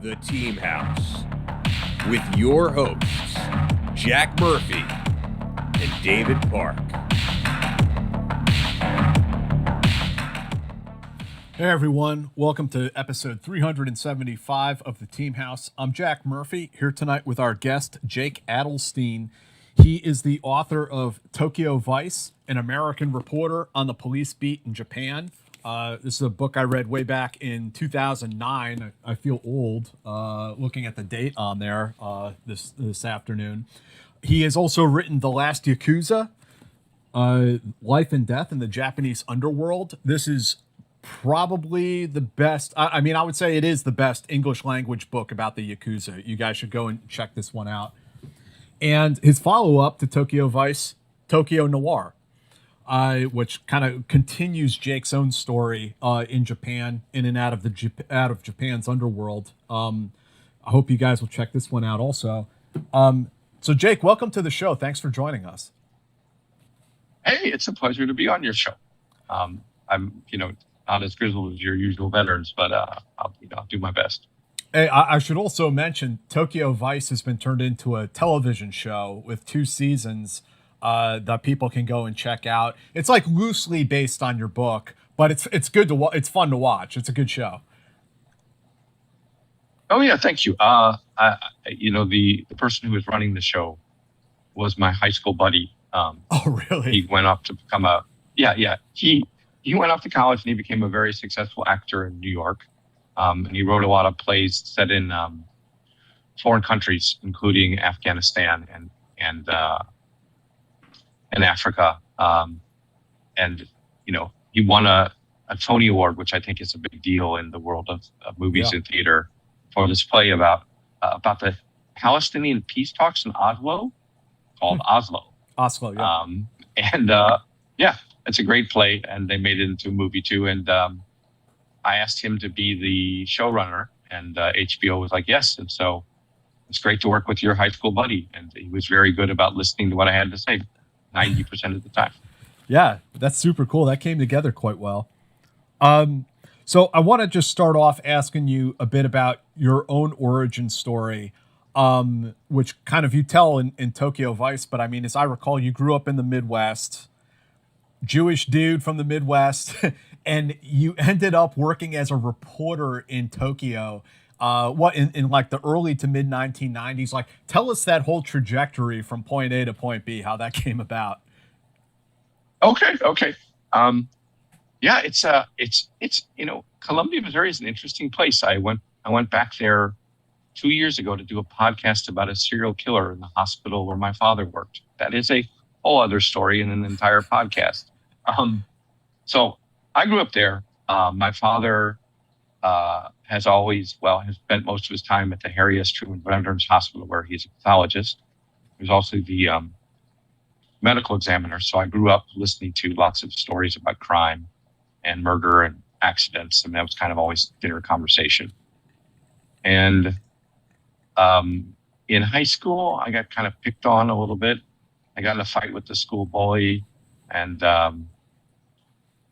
The Team House with your hosts, Jack Murphy and David Park. Hey everyone, welcome to episode 375 of The Team House. I'm Jack Murphy, here tonight with our guest, Jake Adelstein. He is the author of Tokyo Vice, an American reporter on the police beat in Japan. This is a book I read way back in 2009. I feel old looking at the date on there this afternoon. He has also written The Last Yakuza, Life and Death in the Japanese Underworld. This is probably the best. I mean, I would say it is the best English language book about the Yakuza. You guys should go and check this one out. And his follow-up to Tokyo Vice, Tokyo Noir, which kind of continues Jake's own story in Japan, in and out of Japan's underworld. I hope you guys will check this one out also. So Jake, welcome to the show. Thanks for joining us. Hey, it's a pleasure to be on your show. I'm, not as grizzled as your usual veterans, but I'll do my best. Hey, I should also mention Tokyo Vice has been turned into a television show with 2 seasons that people can go and check out. It's like loosely based on your book, but it's good to it's fun to watch. It's a good show. Oh yeah, thank you. The person who was running the show was my high school buddy. Oh really? He went off to become He went off to college and he became a very successful actor in New York. And he wrote a lot of plays set in foreign countries, including Afghanistan and Africa. He won a Tony Award, which I think is a big deal in the world of movies and theater, for this play about the Palestinian peace talks in Oslo, called Oslo. Oslo, yeah. It's a great play, and they made it into a movie too. And I asked him to be the showrunner, and HBO was like, yes. And so it's great to work with your high school buddy. And he was very good about listening to what I had to say 90% of the time. Yeah, that's super cool. That came together quite well. So I want to just start off asking you a bit about your own origin story, which kind of you tell in Tokyo Vice. But I mean, as I recall, you grew up in the Midwest, Jewish dude from the Midwest, and you ended up working as a reporter in Tokyo, in like the early to mid 1990s. Like, tell us that whole trajectory from point A to point B, how that came about. Okay. It's Columbia, Missouri is an interesting place. I went back there 2 years ago to do a podcast about a serial killer in the hospital where my father worked. That is a whole other story in an entire podcast. So I grew up there. My father has spent most of his time at the Harry S. Truman Veterans Hospital, where he's a pathologist. He was also the medical examiner. So I grew up listening to lots of stories about crime and murder and accidents, and that was kind of always dinner conversation. And in high school, I got kind of picked on a little bit. I got in a fight with the school bully, and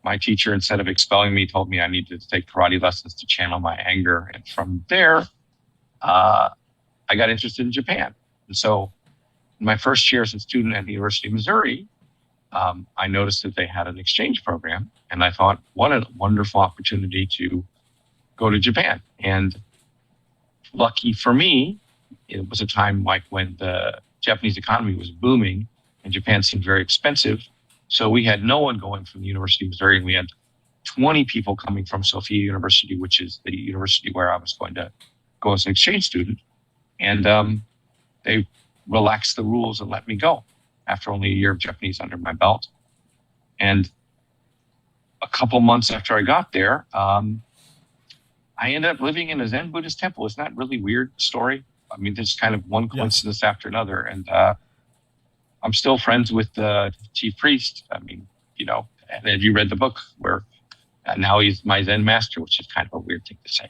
my teacher, instead of expelling me, told me I needed to take karate lessons to channel my anger. And from there, I got interested in Japan. And so in my first year as a student at the University of Missouri, I noticed that they had an exchange program. And I thought, what a wonderful opportunity to go to Japan. And lucky for me, it was a time like when the Japanese economy was booming and Japan seemed very expensive. So we had no one going from the University of Missouri, and we had 20 people coming from Sophia University, which is the university where I was going to go as an exchange student. And they relaxed the rules and let me go after only a year of Japanese under my belt. And a couple months after I got there, I ended up living in a Zen Buddhist temple. Isn't that a really weird story? I mean, there's kind of one coincidence after another. And I'm still friends with the chief priest. I mean, and have you read the book where now he's my Zen master, which is kind of a weird thing to say.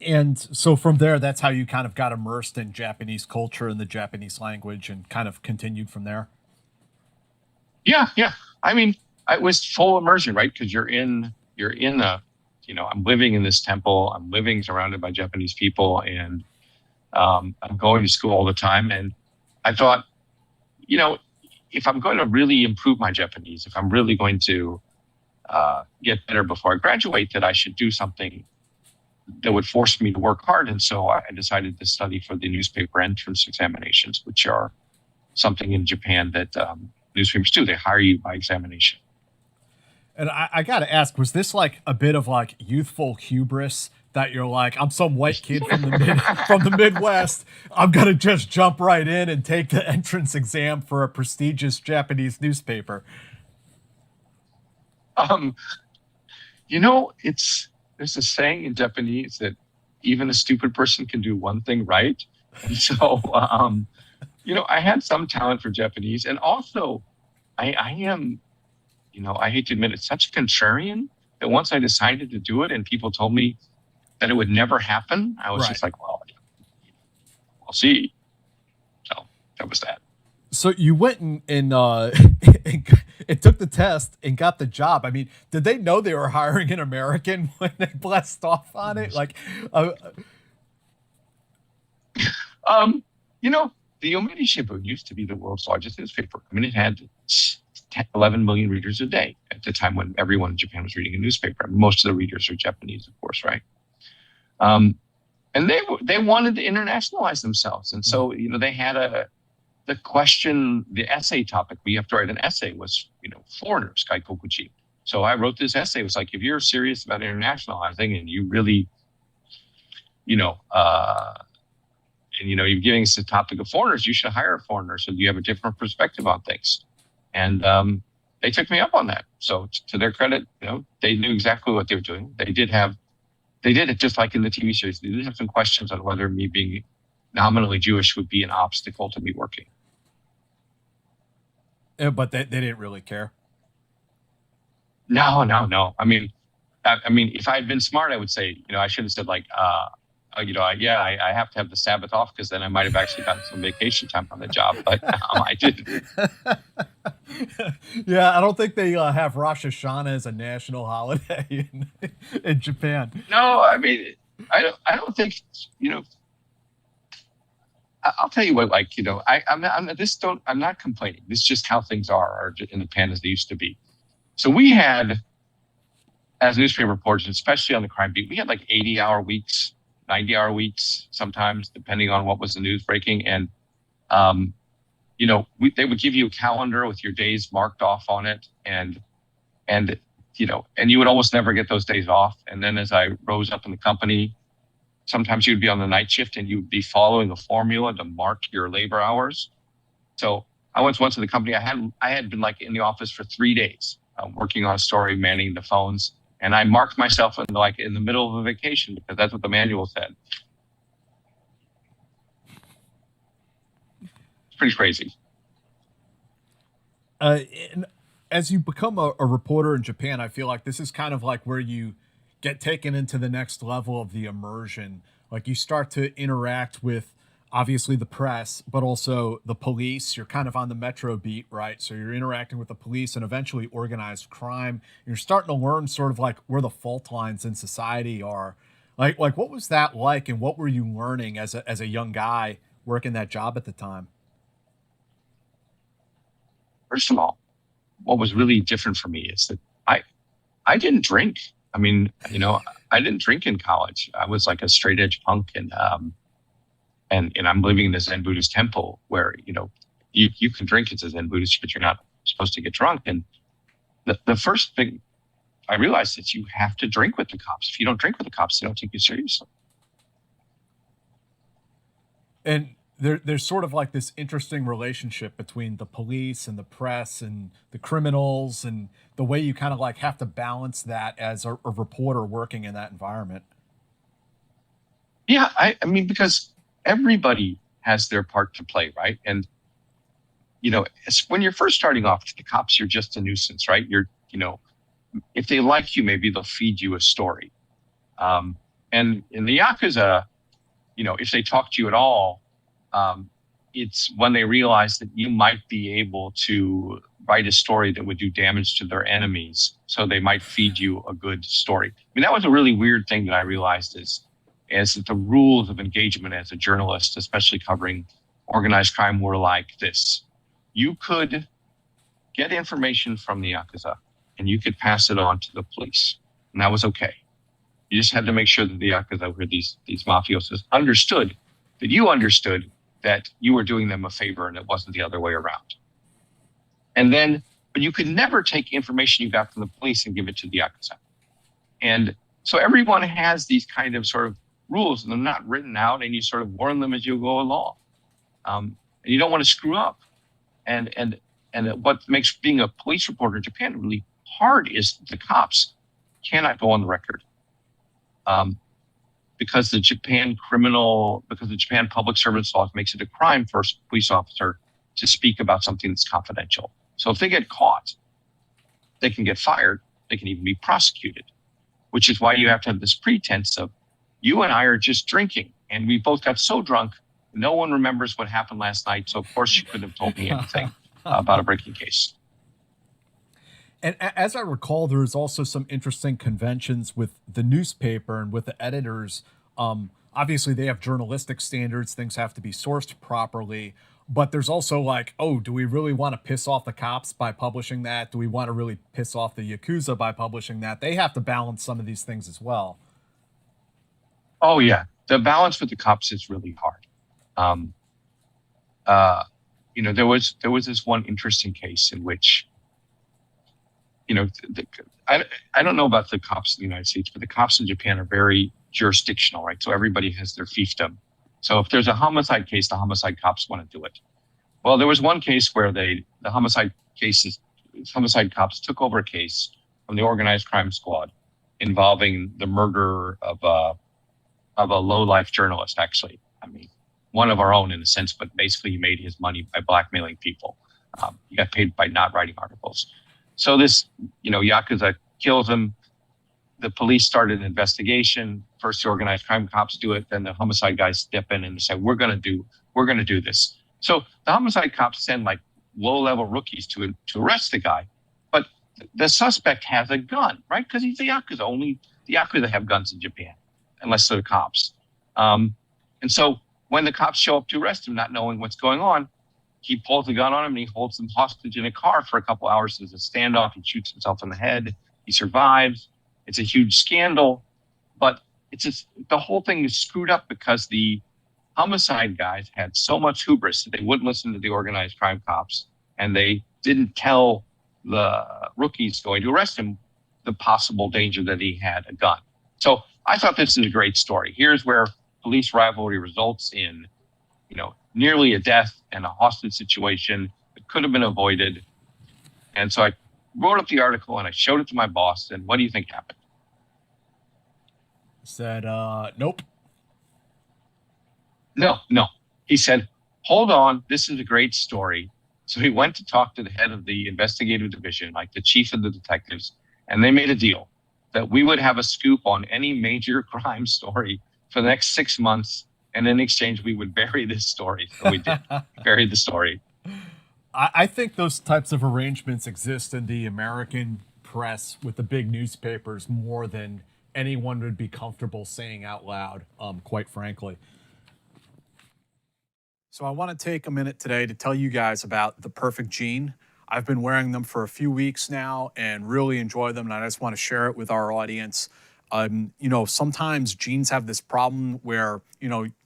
And so from there, that's how you kind of got immersed in Japanese culture and the Japanese language and kind of continued from there. Yeah. I mean, it was full immersion, right? Because you're in a I'm living in this temple. I'm living surrounded by Japanese people, and I'm going to school all the time. And I thought, if I'm going to really improve my Japanese, if I'm really going to get better before I graduate, that I should do something that would force me to work hard. And so I decided to study for the newspaper entrance examinations, which are something in Japan that newspapers do. They hire you by examination. And I got to ask, was this like a bit of like youthful hubris that you're like, I'm some white kid from the Midwest. I'm going to just jump right in and take the entrance exam for a prestigious Japanese newspaper? There's a saying in Japanese that even a stupid person can do one thing right. And so, I had some talent for Japanese, and also I am, I hate to admit it, such a contrarian that once I decided to do it and people told me that it would never happen, I was just like, well, we'll see. So that was that. So you went and took the test and got the job. I mean, did they know they were hiring an American when they blessed off on it? Like, the Yomiuri Shimbun used to be the world's largest newspaper. I mean, it had 11 million readers a day at the time when everyone in Japan was reading a newspaper. Most of the readers are Japanese, of course, right? And they wanted to internationalize themselves, and so they had the essay topic. We have to write an essay was foreigners, gaikokuji. So I wrote this essay. It was like, if you're serious about internationalizing and you really, you're giving us the topic of foreigners, you should hire a foreigner so you have a different perspective on things. And they took me up on that. So to their credit, they knew exactly what they were doing. They did it just like in the TV series. They did have some questions on whether me being nominally Jewish would be an obstacle to me working. Yeah, but they didn't really care. No. I mean, if I had been smart, I would say, I should have said like, I have to have the Sabbath off because then I might have actually gotten some vacation time on the job, but I didn't. Yeah, I don't think they have Rosh Hashanah as a national holiday in Japan. No, I mean, I don't think, I'll tell you what, I'm not complaining. This is just how things are in Japan as they used to be. So we had, as newspaper reporters, especially on the crime beat, we had like 80-hour weeks, 90-hour weeks, sometimes depending on what was the news breaking. And, they would give you a calendar with your days marked off on it. And you would almost never get those days off. And then as I rose up in the company, sometimes you'd be on the night shift and you'd be following a formula to mark your labor hours. So I once went to the company. I had been like in the office for 3 days, working on a story, manning the phones. And I marked myself in the middle of a vacation because that's what the manual said. It's pretty crazy. And as you become a reporter in Japan, I feel like this is kind of like where you get taken into the next level of the immersion. Like you start to interact with obviously the press, but also the police. You're kind of on the metro beat, right? So you're interacting with the police and eventually organized crime. You're starting to learn sort of like where the fault lines in society are. Like what was that like, and what were you learning as a young guy working that job at the time? First of all, what was really different for me is that I didn't drink. I mean, I didn't drink in college. I was like a straight edge punk, and I'm living in a Zen Buddhist temple where, you can drink as a Zen Buddhist, but you're not supposed to get drunk. And the first thing I realized is you have to drink with the cops. If you don't drink with the cops, they don't take you seriously. And there's sort of like this interesting relationship between the police and the press and the criminals, and the way you kind of like have to balance that as a reporter working in that environment. Yeah, I mean, because everybody has their part to play, right? And, when you're first starting off to the cops, you're just a nuisance, right? If they like you, maybe they'll feed you a story. And in the Yakuza, if they talk to you at all, it's when they realize that you might be able to write a story that would do damage to their enemies. So they might feed you a good story. I mean, that was a really weird thing that I realized is that the rules of engagement as a journalist, especially covering organized crime, were like this. You could get information from the Yakuza and you could pass it on to the police. And that was okay. You just had to make sure that the Yakuza, or these mafiosos, understood that you understood that you were doing them a favor and it wasn't the other way around. And then, but you could never take information you got from the police and give it to the Yakuza. And so everyone has these kind of sort of rules, and they're not written out, and you sort of warn them as you go along. And you don't want to screw up. And what makes being a police reporter in Japan really hard is the cops cannot go on the record. Because the Japan public service law makes it a crime for a police officer to speak about something that's confidential. So if they get caught, they can get fired. They can even be prosecuted, which is why you have to have this pretense of, you and I are just drinking, and we both got so drunk, no one remembers what happened last night. So of course you couldn't have told me anything about a breaking case. And as I recall, there's also some interesting conventions with the newspaper and with the editors. Obviously, they have journalistic standards. Things have to be sourced properly. But there's also like, oh, do we really want to piss off the cops by publishing that? Do we want to really piss off the Yakuza by publishing that? They have to balance some of these things as well. Oh, yeah. The balance with the cops is really hard. There was this one interesting case in which, I don't know about the cops in the United States, but the cops in Japan are very jurisdictional, right? So everybody has their fiefdom. So if there's a homicide case, the homicide cops want to do it. Well, there was one case where the homicide cops took over a case from the organized crime squad involving the murder of a low-life journalist, actually. I mean, one of our own in a sense, but basically he made his money by blackmailing people. He got paid by not writing articles. So this, Yakuza kills him. The police started an investigation. First, the organized crime cops do it. Then the homicide guys step in and say, we're going to do this. So the homicide cops send like low-level rookies to arrest the guy. But the suspect has a gun, right? Because he's the Yakuza. Only the Yakuza have guns in Japan, unless they're cops. And so when the cops show up to arrest him, not knowing what's going on, he pulls the gun on him and he holds him hostage in a car for a couple hours. There's a standoff. He shoots himself in the head. He survives. It's a huge scandal, but it's just, the whole thing is screwed up because the homicide guys had so much hubris that they wouldn't listen to the organized crime cops, and they didn't tell the rookies going to arrest him the possible danger that he had a gun. So I thought this is a great story. Here's where police rivalry results in, nearly a death and a hostage situation that could have been avoided. And so I wrote up the article and I showed it to my boss. And what do you think happened? Said, nope. No. He said, hold on, this is a great story. So he went to talk to the head of the investigative division, like the chief of the detectives, and they made a deal that we would have a scoop on any major crime story for the next 6 months. And in exchange, we would bury this story. So we did. Buried the story. I think those types of arrangements exist in the American press with the big newspapers more than anyone would be comfortable saying out loud, quite frankly. So I want to take a minute today to tell you guys about the Perfect Jean. I've been wearing them for a few weeks now and really enjoy them, and I just want to share it with our audience. Sometimes jeans have this problem where,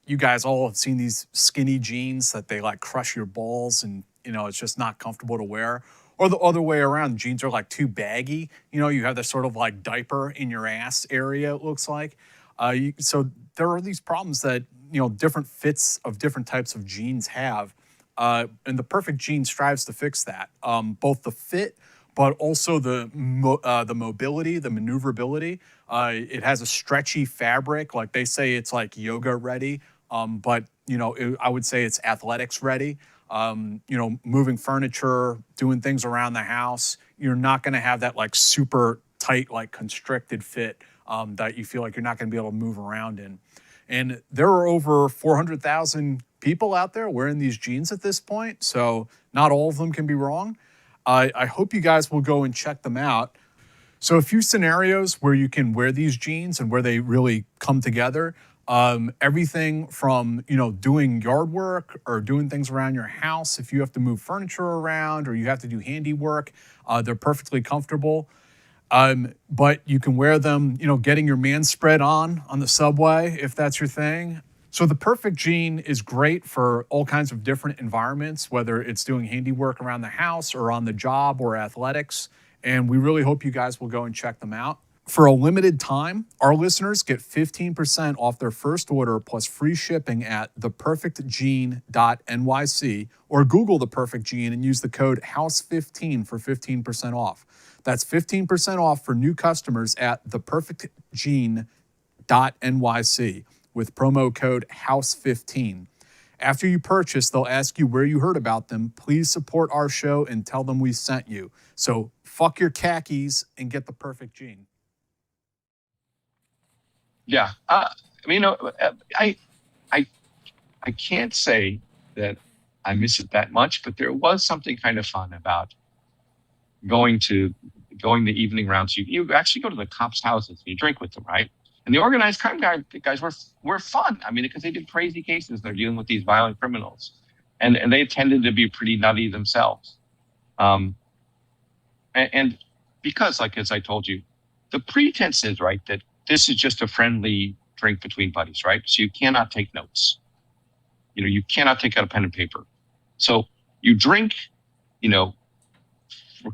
you guys all have seen these skinny jeans that they like crush your balls and, it's just not comfortable to wear. Or the other way around, jeans are like too baggy. You have this sort of like diaper in your ass area, it looks like. So there are these problems that, different fits of different types of jeans have. And the Perfect Jean strives to fix that. Both the fit, but also the mobility, the maneuverability. It has a stretchy fabric. Like they say it's like yoga ready, but I would say it's athletics ready. Moving furniture, doing things around the house, you're not going to have that like super tight, like constricted fit that you feel like you're not going to be able to move around in. And there are over 400,000 people out there wearing these jeans at this point, so not all of them can be wrong. I hope you guys will go and check them out. So a few scenarios where you can wear these jeans and where they really come together. Everything from, doing yard work or doing things around your house. If you have to move furniture around or you have to do handiwork, they're perfectly comfortable. But you can wear them, getting your man spread on the subway, if that's your thing. So the perfect jean is great for all kinds of different environments, whether it's doing handiwork around the house or on the job or athletics. And we really hope you guys will go and check them out. For a limited time, our listeners get 15% off their first order plus free shipping at theperfectjean.nyc or Google The Perfect Jean and use the code HOUSE15 for 15% off. That's 15% off for new customers at theperfectjean.nyc with promo code HOUSE15. After you purchase, they'll ask you where you heard about them. Please support our show and tell them we sent you. So fuck your khakis and get the perfect jean. Yeah. I can't say that I miss it that much, but there was something kind of fun about going the evening rounds. You actually go to the cops' houses and you drink with them, right? And the organized crime guys were fun. Because they did crazy cases. They're dealing with these violent criminals, and they tended to be pretty nutty themselves. And because, like as I told you, the pretense is right that this is just a friendly drink between buddies, right? So you cannot take notes. You cannot take out a pen and paper. So you drink,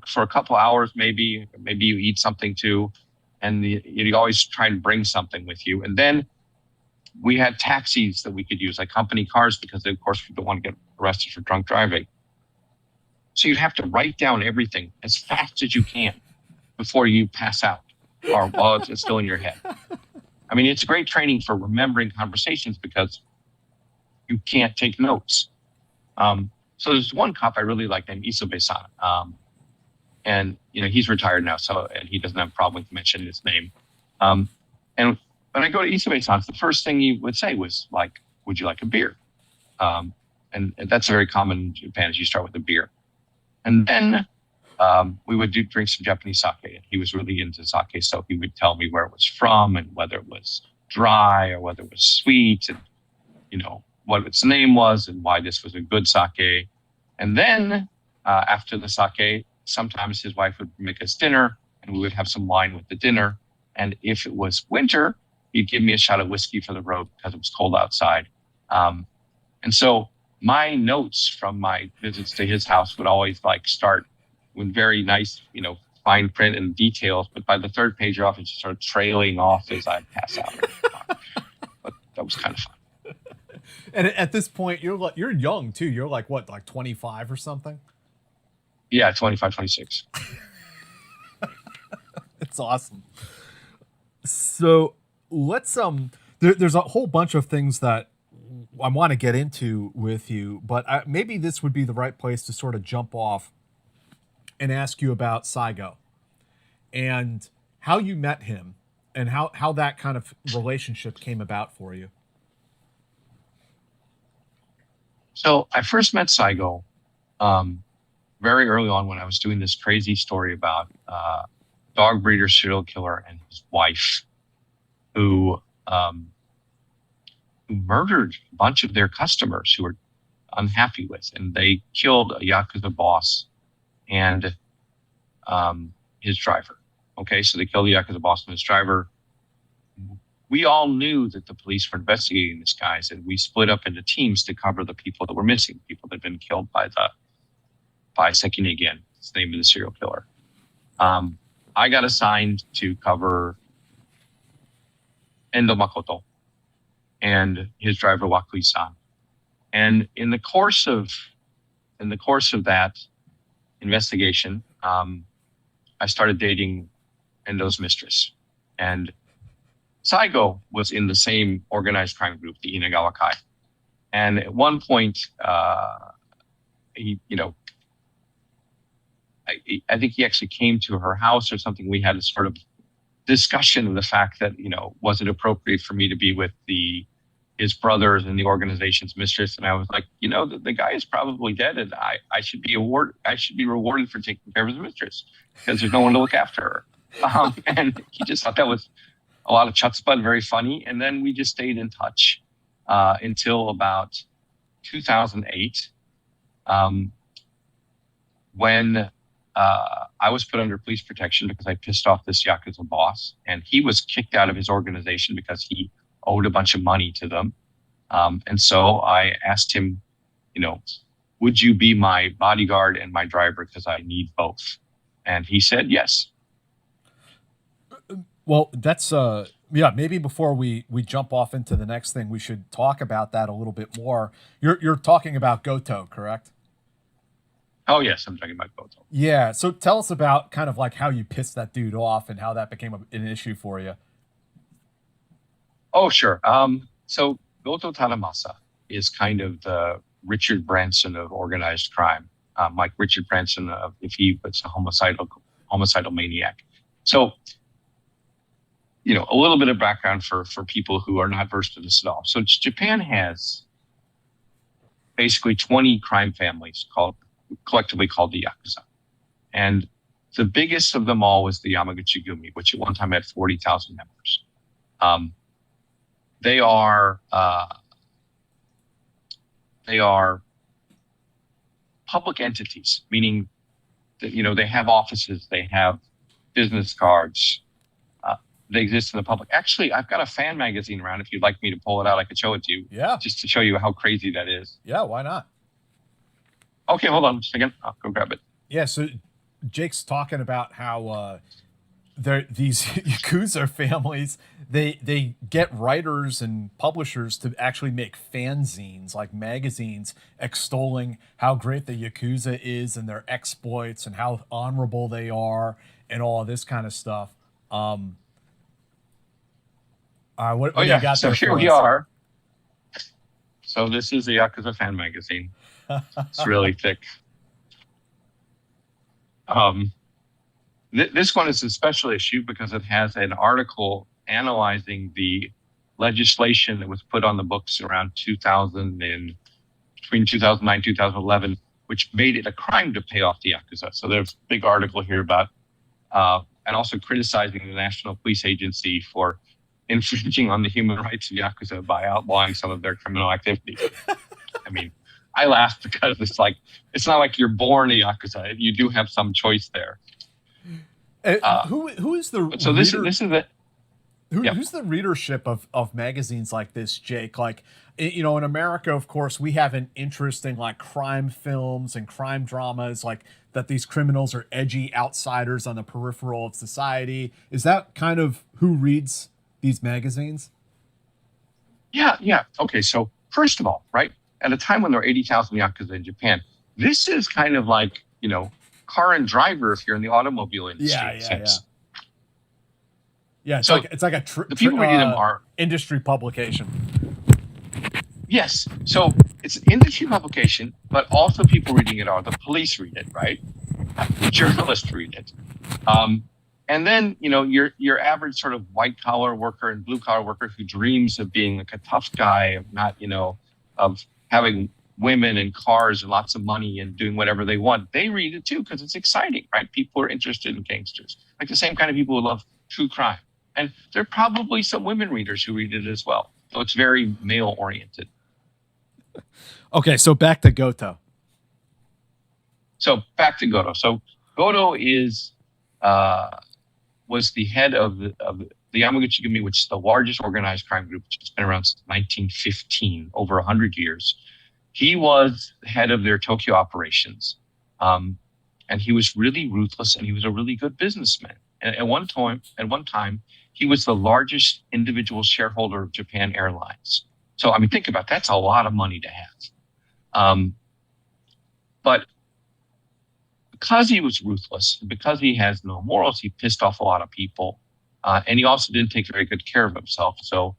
for a couple hours, maybe you eat something too. And you always try and bring something with you. And then we had taxis that we could use, like company cars, because of course we don't want to get arrested for drunk driving. So you'd have to write down everything as fast as you can before you pass out or while it's still in your head. It's great training for remembering conversations because you can't take notes. So there's one cop I really like named Isobe-san. And he's retired now, and he doesn't have a problem with mentioning his name. And when I go to Isobe-san, the first thing he would say was like, "Would you like a beer?" And that's very common in Japan. Is you start with a beer, and then we would drink some Japanese sake. And he was really into sake, so he would tell me where it was from and whether it was dry or whether it was sweet, and what its name was and why this was a good sake. And then after the sake, sometimes his wife would make us dinner and we would have some wine with the dinner. And if it was winter, he'd give me a shot of whiskey for the road because it was cold outside. And so my notes from my visits to his house would always start with very nice, fine print and details. But by the third page, off, it just started trailing off as I pass out. But that was kind of fun. And at this point, you're young too. You're like 25 or something? Yeah, 25, 26. It's awesome. So let's there's a whole bunch of things that I want to get into with you, but maybe this would be the right place to sort of jump off and ask you about Saigo and how you met him and how that kind of relationship came about for you. So I first met Saigo very early on when I was doing this crazy story about dog breeder serial killer and his wife who murdered a bunch of their customers who were unhappy with, and they killed a Yakuza boss and his driver. Okay, so they killed the Yakuza boss and his driver. We all knew that the police were investigating this guys, and we split up into teams to cover the people that were missing, people that had been killed by Sekine again. It's the name of the serial killer. I got assigned to cover Endo Makoto and his driver Wakui-san. And in the course of that investigation, I started dating Endo's mistress. And Saigo was in the same organized crime group, the Inagawa Kai. And at one point, he, I think he actually came to her house or something. We had a sort of discussion of the fact that, was it appropriate for me to be with the his brothers and the organization's mistress. And I was like, the guy is probably dead, and I should be rewarded for taking care of his mistress because there's no one to look after her. And he just thought that was a lot of chutzpah and very funny. And then we just stayed in touch until about 2008, when I was put under police protection because I pissed off this Yakuza boss, and he was kicked out of his organization because he owed a bunch of money to them. And so I asked him, would you be my bodyguard and my driver because I need both? And he said yes. Well, that's maybe before we jump off into the next thing, we should talk about that a little bit more. You're talking about Goto, correct? Oh yes, I'm talking about Goto. Yeah. So tell us about kind of like how you pissed that dude off and how that became an issue for you. Oh, sure. So Goto Tadamasa is kind of the Richard Branson of organized crime, like Richard Branson if he was a homicidal maniac. So, a little bit of background for people who are not versed in this at all. So Japan has basically 20 crime families collectively called the Yakuza. And the biggest of them all was the Yamaguchi-gumi, which at one time had 40,000 members. They are public entities, meaning that, they have offices, they have business cards, they exist in the public. Actually, I've got a fan magazine around. If you'd like me to pull it out, I could show it to you. Yeah. Just to show you how crazy that is. Yeah, why not? Okay, hold on just a second. I'll go grab it. Yeah, so Jake's talking about how these Yakuza families, they get writers and publishers to actually make fanzines, like magazines, extolling how great the Yakuza is and their exploits and how honorable they are and all of this kind of stuff. What you got so there here we are. So this is the Yakuza fan magazine. It's really thick. This one is a special issue because it has an article analyzing the legislation that was put on the books around between 2009 2011, which made it a crime to pay off the Yakuza. So there's a big article here about, and also criticizing the National Police Agency for infringing on the human rights of Yakuza by outlawing some of their criminal activities. I mean, I laugh because it's not like you're born a Yakuza. You do have some choice there. Who is the so this is the who's the readership of magazines like this, Jake? Like, in America, of course, we have an interest in like crime films and crime dramas, like that these criminals are edgy outsiders on the peripheral of society. Is that kind of who reads these magazines? Yeah. Okay, so first of all, right, at a time when there were 80,000 Yakuza in Japan, this is kind of like, car and driver if you're in the automobile industry. Yeah, so it's like the people reading them are industry publication. Yes, so it's an industry publication, but also people reading it are the police read it, right? Journalists read it. And then, your average sort of white collar worker and blue collar worker who dreams of being like a tough guy, of not, of having women and cars and lots of money and doing whatever they want. They read it too because it's exciting, right? People are interested in gangsters, like the same kind of people who love true crime. And there are probably some women readers who read it as well. So it's very male oriented. Okay, so back to Goto. So Goto was the head of the Yamaguchi-gumi, which is the largest organized crime group, which has been around since 1915, over 100 years. He was the head of their Tokyo operations, and he was really ruthless, and he was a really good businessman. And at one time, he was the largest individual shareholder of Japan Airlines. So, think about it, that's a lot of money to have. But because he was ruthless, because he has no morals, he pissed off a lot of people. And he also didn't take very good care of himself. So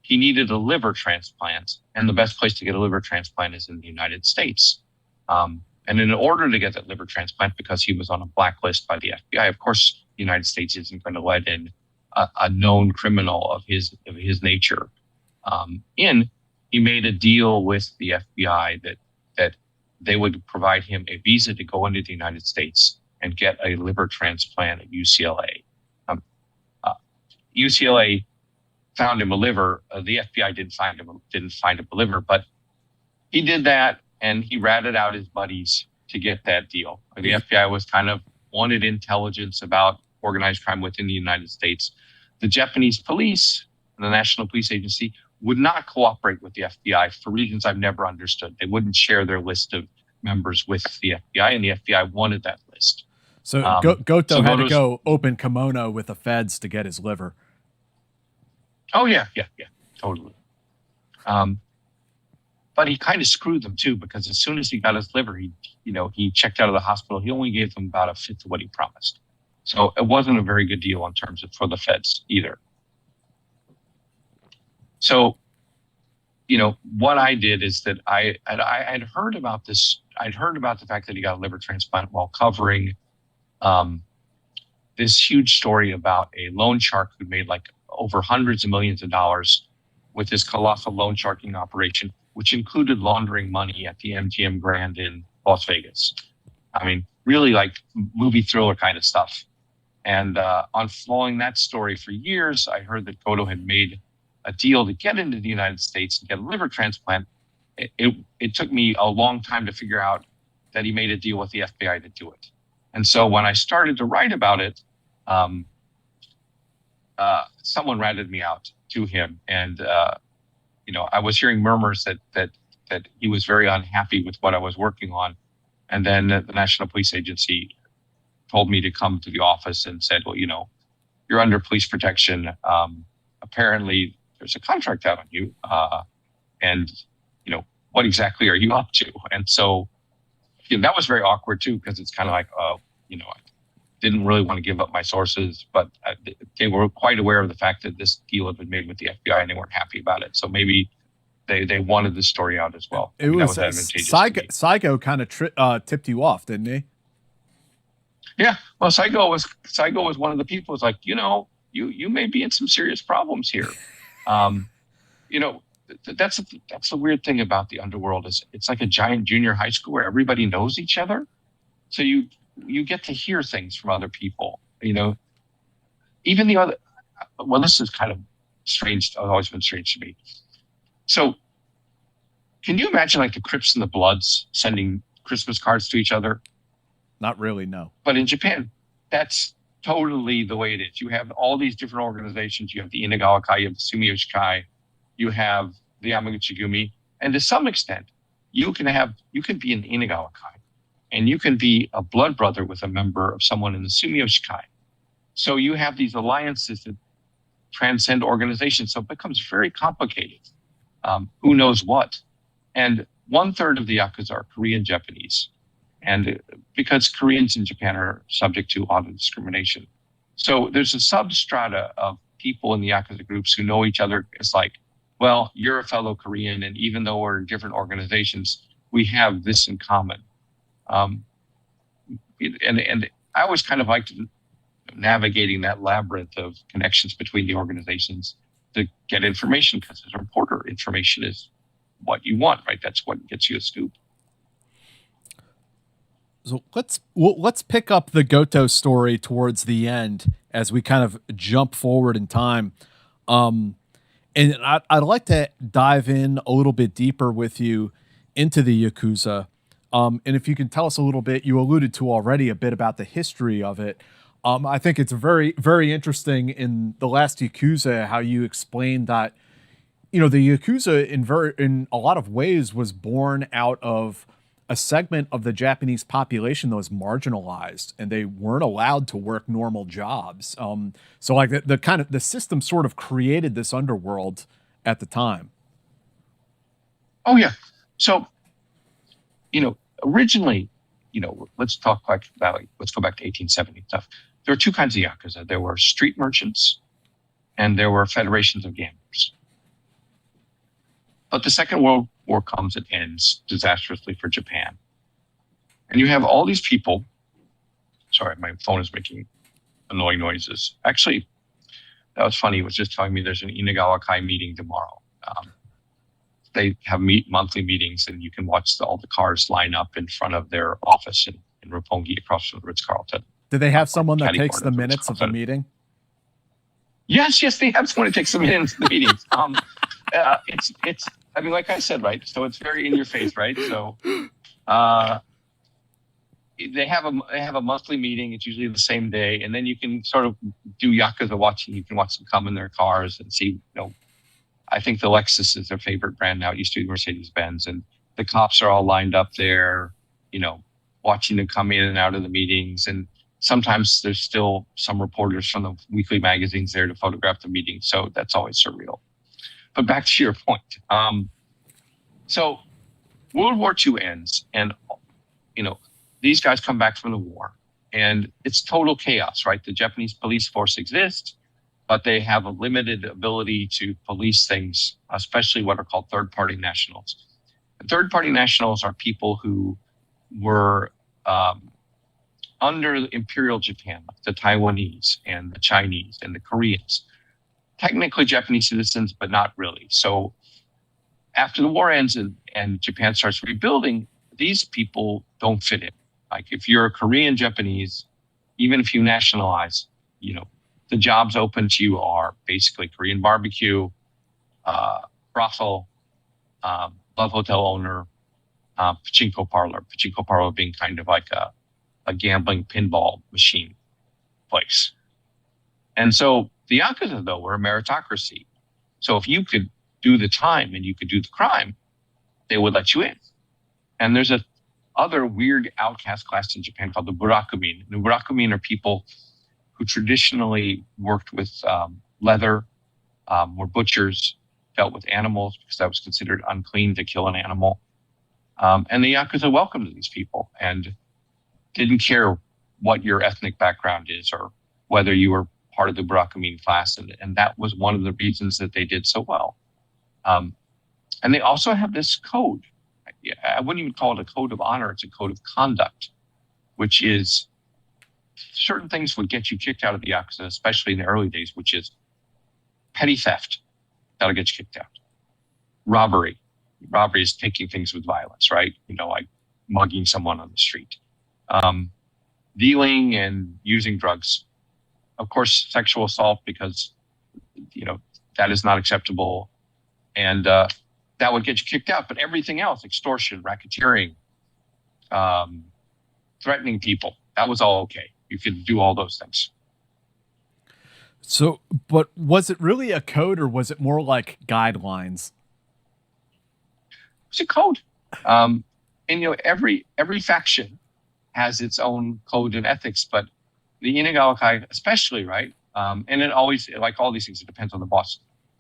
he needed a liver transplant. And the best place to get a liver transplant is in the United States. And in order to get that liver transplant, because he was on a blacklist by the FBI, of course, the United States isn't going to let in a known criminal of his nature in. he made a deal with the FBI that they would provide him a visa to go into the United States and get a liver transplant at UCLA. UCLA found him a liver. The FBI didn't find him a liver, but he did that, and he ratted out his buddies to get that deal. The FBI was kind of wanted intelligence about organized crime within the United States. The Japanese police, the National Police Agency, would not cooperate with the FBI for reasons I've never understood. They wouldn't share their list of members with the FBI, and the FBI wanted that list. So Goto had to go open kimono with the feds to get his liver. Oh yeah, totally. But he kind of screwed them too, because as soon as he got his liver, he checked out of the hospital. He only gave them about a fifth of what he promised. So it wasn't a very good deal in terms of for the feds either. So, what I did is that I had heard about this. I'd heard about the fact that he got a liver transplant while covering this huge story about a loan shark who made like over hundreds of millions of dollars with this colossal loan sharking operation, which included laundering money at the MGM Grand in Las Vegas. I mean, really like movie thriller kind of stuff. And on following that story for years, I heard that Goto had made a deal to get into the United States and get a liver transplant. It took me a long time to figure out that he made a deal with the FBI to do it. And so when I started to write about it, someone ratted me out to him. And, I was hearing murmurs that he was very unhappy with what I was working on. And then the National Police Agency told me to come to the office and said, well, you're under police protection. Apparently there's a contract out on you. And what exactly are you up to? And so, that was very awkward too, because it's kind of like, I didn't really want to give up my sources, but they were quite aware of the fact that this deal had been made with the FBI and they weren't happy about it. So maybe they wanted the story out as well. It was Saigo kind of tipped you off, didn't he? Yeah. Well, Saigo was one of the people who's like, you may be in some serious problems here. That's the weird thing about the underworld is it's like a giant junior high school where everybody knows each other. So you get to hear things from other people, even the other, well, this is kind of strange. It's always been strange to me. So can you imagine like the Crips and the Bloods sending Christmas cards to each other? Not really, no. But in Japan, that's totally the way it is. You have all these different organizations. You have the Inagawa Kai, you have the Sumiyoshi Kai, you have the Yamaguchi Gumi, and to some extent, you can be an Inagawa Kai, and you can be a blood brother with a member of someone in the Sumiyoshi Kai. So you have these alliances that transcend organizations. So it becomes very complicated. Who knows what? And 1/3 of the Yakuza are Korean Japanese. And because Koreans in Japan are subject to auto discrimination. So there's a substrata of people in the Yakuza groups who know each other. It's like, well, you're a fellow Korean, and even though we're in different organizations, we have this in common. And I always kind of liked navigating that labyrinth of connections between the organizations to get information, because as a reporter, information is what you want, right? That's what gets you a scoop. So let's pick up the Goto story towards the end as we kind of jump forward in time. And I'd like to dive in a little bit deeper with you into the Yakuza. And if you can tell us a little bit, you alluded to already a bit about the history of it. I think it's very, very interesting in the last Yakuza, how you explained that, the Yakuza in a lot of ways was born out of a segment of the Japanese population that was marginalized and they weren't allowed to work normal jobs. So like the system sort of created this underworld at the time. Oh yeah. So, originally, let's go back to 1870 stuff. There were two kinds of Yakuza. There were street merchants and there were federations of gamblers. But the Second World War comes and ends disastrously for Japan. And you have all these people. Sorry, my phone is making annoying noises. Actually, that was funny. It was just telling me there's an Inagawa Kai meeting tomorrow. they have monthly meetings, and you can watch all the cars line up in front of their office in Roppongi across from the Ritz-Carlton. Do they have someone that takes the minutes of the meeting? Yes, they have someone who takes the minutes of the meetings. It's I mean, like I said, right? So it's very in your face, right? So they have a monthly meeting. It's usually the same day, and then you can sort of do Yakuza watching. You can watch them come in their cars and see. I think the Lexus is their favorite brand now. It used to be Mercedes-Benz, and the cops are all lined up there, watching them come in and out of the meetings. And sometimes there's still some reporters from the weekly magazines there to photograph the meeting. So that's always surreal. But back to your point. So World War II ends, and these guys come back from the war, and it's total chaos, right? The Japanese police force exists, but they have a limited ability to police things, especially what are called third-party nationals. And third-party nationals are people who were under Imperial Japan, like the Taiwanese and the Chinese and the Koreans. Technically Japanese citizens, but not really. So after the war ends and Japan starts rebuilding, these people don't fit in. Like if you're a Korean Japanese, even if you nationalize, the jobs open to you are basically Korean barbecue, brothel, love hotel owner, pachinko parlor being kind of like a gambling pinball machine place. And so the Yakuza, though, were a meritocracy. So if you could do the time and you could do the crime, they would let you in. And there's a other weird outcast class in Japan called the burakumin. The burakumin are people who traditionally worked with leather, were butchers, dealt with animals because that was considered unclean to kill an animal. And the Yakuza welcomed these people and didn't care what your ethnic background is or whether you were part of the burakumin class. And that was one of the reasons that they did so well. And they also have this code. I wouldn't even call it a code of honor. It's a code of conduct, which is certain things would get you kicked out of the Yakuza, especially in the early days, which is petty theft. That'll get you kicked out. Robbery. Robbery is taking things with violence, right? Like mugging someone on the street. Dealing and using drugs. Of course, sexual assault, because, that is not acceptable. And that would get you kicked out. But everything else, extortion, racketeering, threatening people, that was all okay. You could do all those things. So, but was it really a code or was it more like guidelines? It's a code. And, every faction has its own code and ethics, but the Inagawa Kai especially, right? And it always, like all these things, it depends on the boss.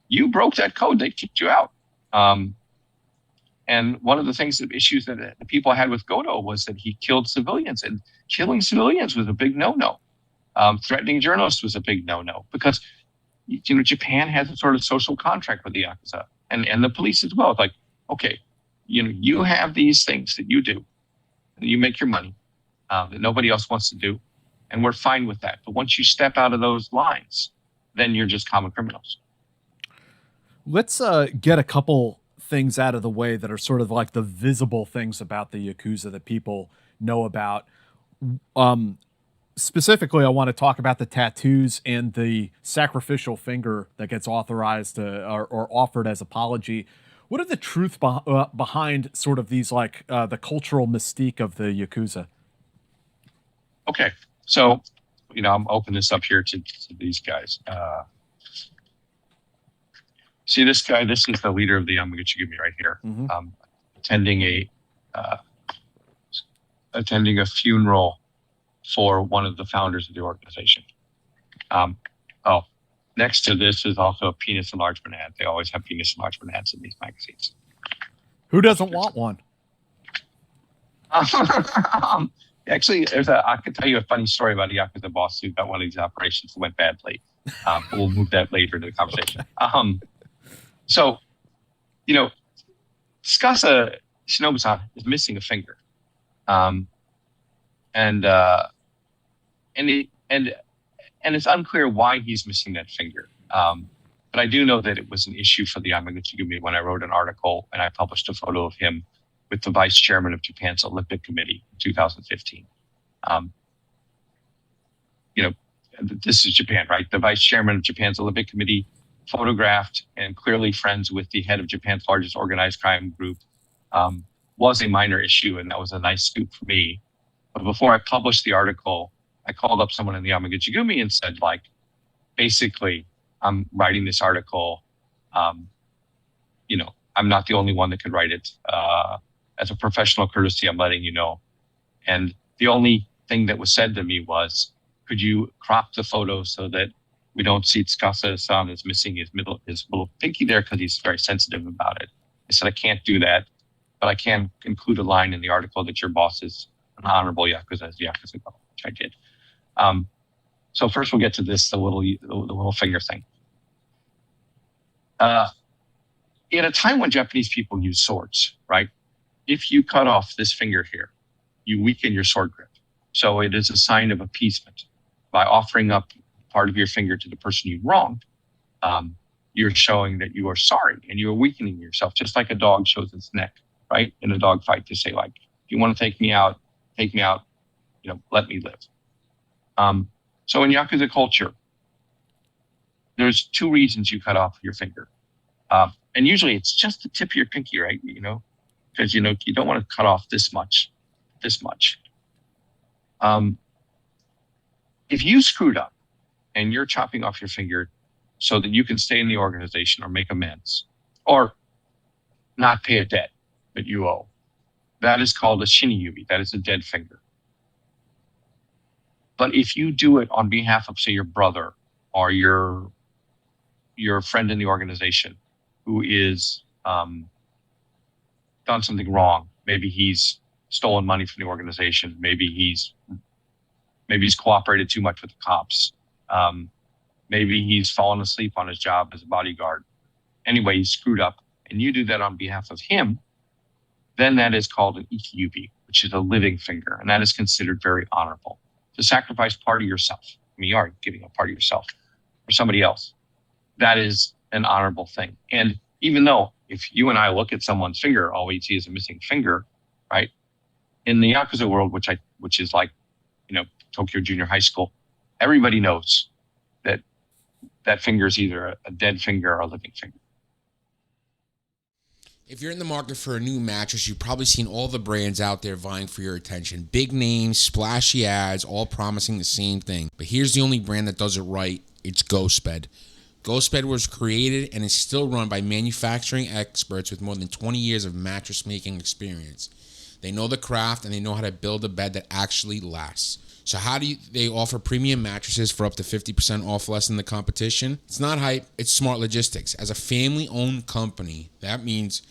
You broke that code, they kicked you out. And one of the issues that the people had with Goto was that he killed civilians, and killing civilians was a big no-no. Threatening journalists was a big no-no because, Japan has a sort of social contract with the Yakuza and the police as well. It's like, okay, you have these things that you do, and you make your money that nobody else wants to do, and we're fine with that. But once you step out of those lines, then you're just common criminals. Let's get a couple things out of the way that are sort of like the visible things about the Yakuza that people know about. Specifically, I want to talk about the tattoos and the sacrificial finger that gets authorized or offered as apology. What are the truth behind sort of these, like the cultural mystique of the Yakuza? Okay, so I'm opening this up here to these guys. See this guy? This is the leader of the Yamaguchi-gumi right here, attending a funeral for one of the founders of the organization. Next to this is also a penis enlargement ad. They always have penis enlargement ads in these magazines. Who doesn't want one? Actually, I could tell you a funny story about a Yakuza boss who got one of these operations that went badly. But we'll move that later into the conversation. So, Tsukasa Shinobu-san is missing a finger. And it's unclear why he's missing that finger. But I do know that it was an issue for the Yamagata-gumi when I wrote an article and I published a photo of him with the vice chairman of Japan's Olympic Committee in 2015. This is Japan, right? The vice chairman of Japan's Olympic Committee, photographed and clearly friends with the head of Japan's largest organized crime group, was a minor issue, and that was a nice scoop for me. But before I published the article, I called up someone in the Yamagata-gumi and said, like, basically, I'm writing this article. I'm not the only one that could write it. As a professional courtesy, I'm letting you know. And the only thing that was said to me was, could you crop the photo so that we don't see Tsukasa-san is missing his little pinky there because he's very sensitive about it. I said, I can't do that, but I can include a line in the article that your boss is an honorable Yakuza, as Yakuza, which I did. So first we'll get to this, the little finger thing. At a time when Japanese people use swords, right? If you cut off this finger here, you weaken your sword grip. So it is a sign of appeasement. By offering up part of your finger to the person you wronged, you're showing that you are sorry and you are weakening yourself, just like a dog shows its neck, right? In a dog fight, to say, like, if you want to take me out, let me live. So in Yakuza culture, there's two reasons you cut off your finger. And usually it's just the tip of your pinky, right? Because, you don't want to cut off this much. If you screwed up and you're chopping off your finger so that you can stay in the organization or make amends or not pay a debt that you owe, that is called a shiniyubi. That is a dead finger. But if you do it on behalf of, say, your brother or your friend in the organization who is done something wrong, maybe he's stolen money from the organization, maybe he's cooperated too much with the cops, maybe he's fallen asleep on his job as a bodyguard. Anyway, he's screwed up, and you do that on behalf of him, then that is called an ikiyubi, which is a living finger, and that is considered very honorable. To sacrifice part of yourself, you are giving up part of yourself for somebody else. That is an honorable thing. And even though if you and I look at someone's finger, all we see is a missing finger, right? In the Yakuza world, which is like, Tokyo Junior High School, everybody knows that finger is either a dead finger or a living finger. If you're in the market for a new mattress, you've probably seen all the brands out there vying for your attention. Big names, splashy ads, all promising the same thing. But here's the only brand that does it right. It's GhostBed. GhostBed was created and is still run by manufacturing experts with more than 20 years of mattress making experience. They know the craft and they know how to build a bed that actually lasts. So how do they offer premium mattresses for up to 50% off less than the competition? It's not hype, it's smart logistics. As a family-owned company, that means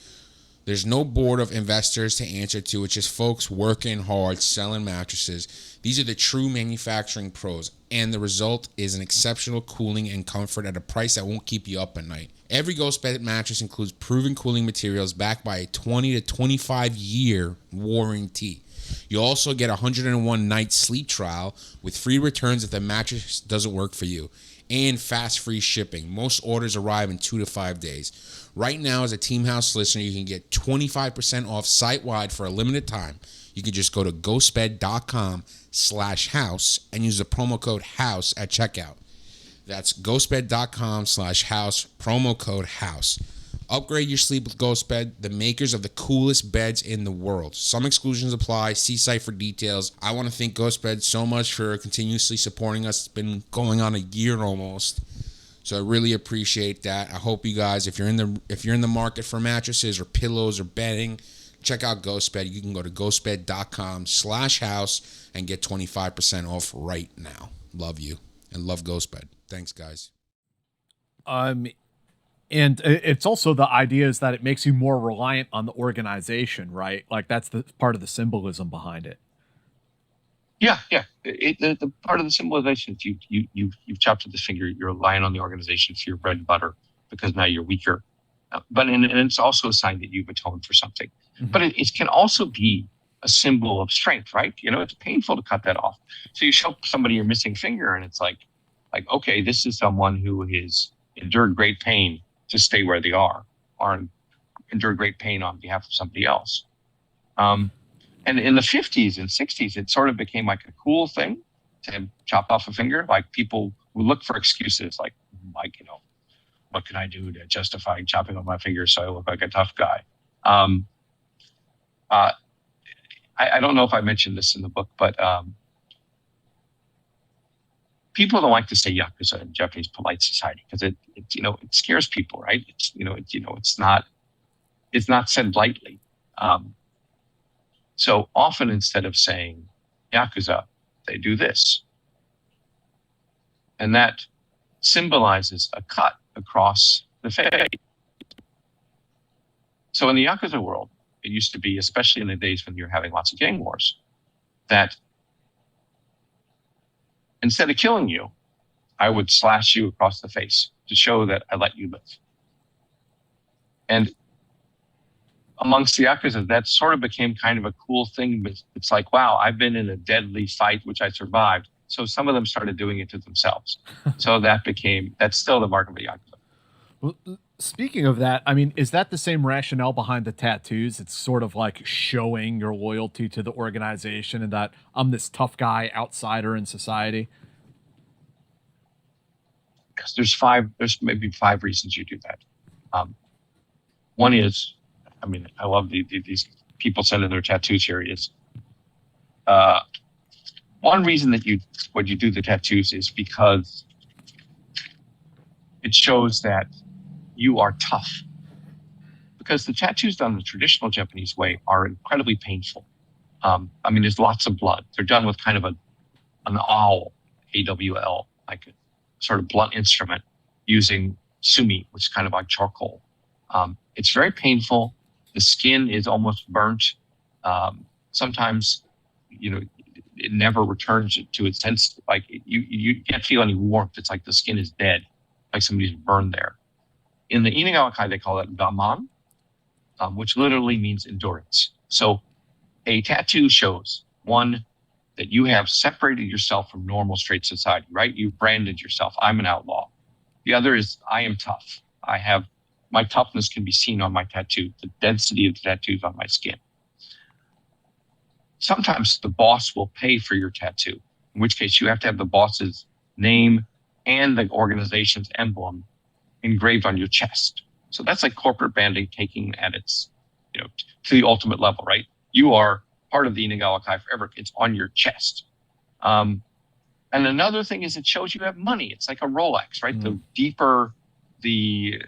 there's no board of investors to answer to. It's just folks working hard, selling mattresses. These are the true manufacturing pros, and the result is an exceptional cooling and comfort at a price that won't keep you up at night. Every GhostBed mattress includes proven cooling materials backed by a 20 to 25-year warranty. You also get a 101-night sleep trial with free returns if the mattress doesn't work for you, and fast free shipping. Most orders arrive in 2 to 5 days. Right now, as a Team House listener, you can get 25% off site-wide for a limited time. You can just go to ghostbed.com/house and use the promo code HOUSE at checkout. That's ghostbed.com/house, promo code HOUSE. Upgrade your sleep with GhostBed, the makers of the coolest beds in the world. Some exclusions apply. See site for details. I want to thank GhostBed so much for continuously supporting us. It's been going on a year almost. So I really appreciate that. I hope you guys, if you're in the market for mattresses or pillows or bedding, check out GhostBed. You can go to ghostbed.com/house and get 25% off right now. Love you and love GhostBed. Thanks, guys. And it's also the idea is that it makes you more reliant on the organization, right? Like that's the part of the symbolism behind it. Yeah. The part of the symbolization is you've chopped at the finger. You're relying on the organization for your bread and butter because now you're weaker. But it's also a sign that you've atoned for something. Mm-hmm. But it can also be a symbol of strength, right? It's painful to cut that off. So you show somebody your missing finger, and it's like, okay, this is someone who is endured great pain to stay where they are, or endured great pain on behalf of somebody else. And in the 50s and 60s, it sort of became like a cool thing to chop off a finger. Like people would look for excuses, like what can I do to justify chopping off my finger so I look like a tough guy? I don't know if I mentioned this in the book, but people don't like to say Yakuza in Japanese polite society because it scares people, right? It's not said lightly. So often instead of saying Yakuza, they do this. And that symbolizes a cut across the face. So in the Yakuza world, it used to be, especially in the days when you're having lots of gang wars, that instead of killing you, I would slash you across the face to show that I let you live. And amongst the Yakuza, that sort of became kind of a cool thing. But it's like, wow, I've been in a deadly fight, which I survived. So some of them started doing it to themselves. So that's still the mark of a Yakuza. Well, speaking of that, I mean, is that the same rationale behind the tattoos? It's sort of like showing your loyalty to the organization and that I'm this tough guy outsider in society. Because there's maybe 5 reasons you do that. One is, I love these people sending their tattoos here is, one reason that you do the tattoos is because it shows that you are tough. Because the tattoos done the traditional Japanese way are incredibly painful. There's lots of blood. They're done with kind of an awl, AWL, like a sort of blunt instrument using sumi, which is kind of like charcoal. It's very painful. The skin is almost burnt. Sometimes, it never returns to its sense. Like you can't feel any warmth. It's like the skin is dead, like somebody's burned there. In the Inagawa Kai, they call it gaman, which literally means endurance. So a tattoo shows, one, that you have separated yourself from normal straight society, right? You've branded yourself. I'm an outlaw. The other is I am tough. My toughness can be seen on my tattoo, the density of the tattoos on my skin. Sometimes the boss will pay for your tattoo, in which case you have to have the boss's name and the organization's emblem engraved on your chest. So that's like corporate branding taking at its, to the ultimate level, right? You are part of the Inagawa Kai forever. It's on your chest. And another thing is it shows you have money. It's like a Rolex, right? The deeper the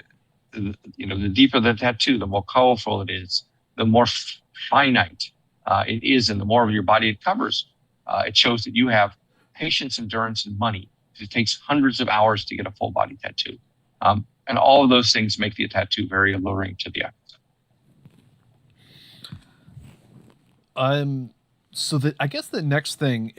deeper the tattoo, the more colorful it is, the more finite it is, and the more of your body it covers. It shows that you have patience, endurance, and money. It takes hundreds of hours to get a full body tattoo. And all of those things make the tattoo very alluring to the eye. So I guess the next thing,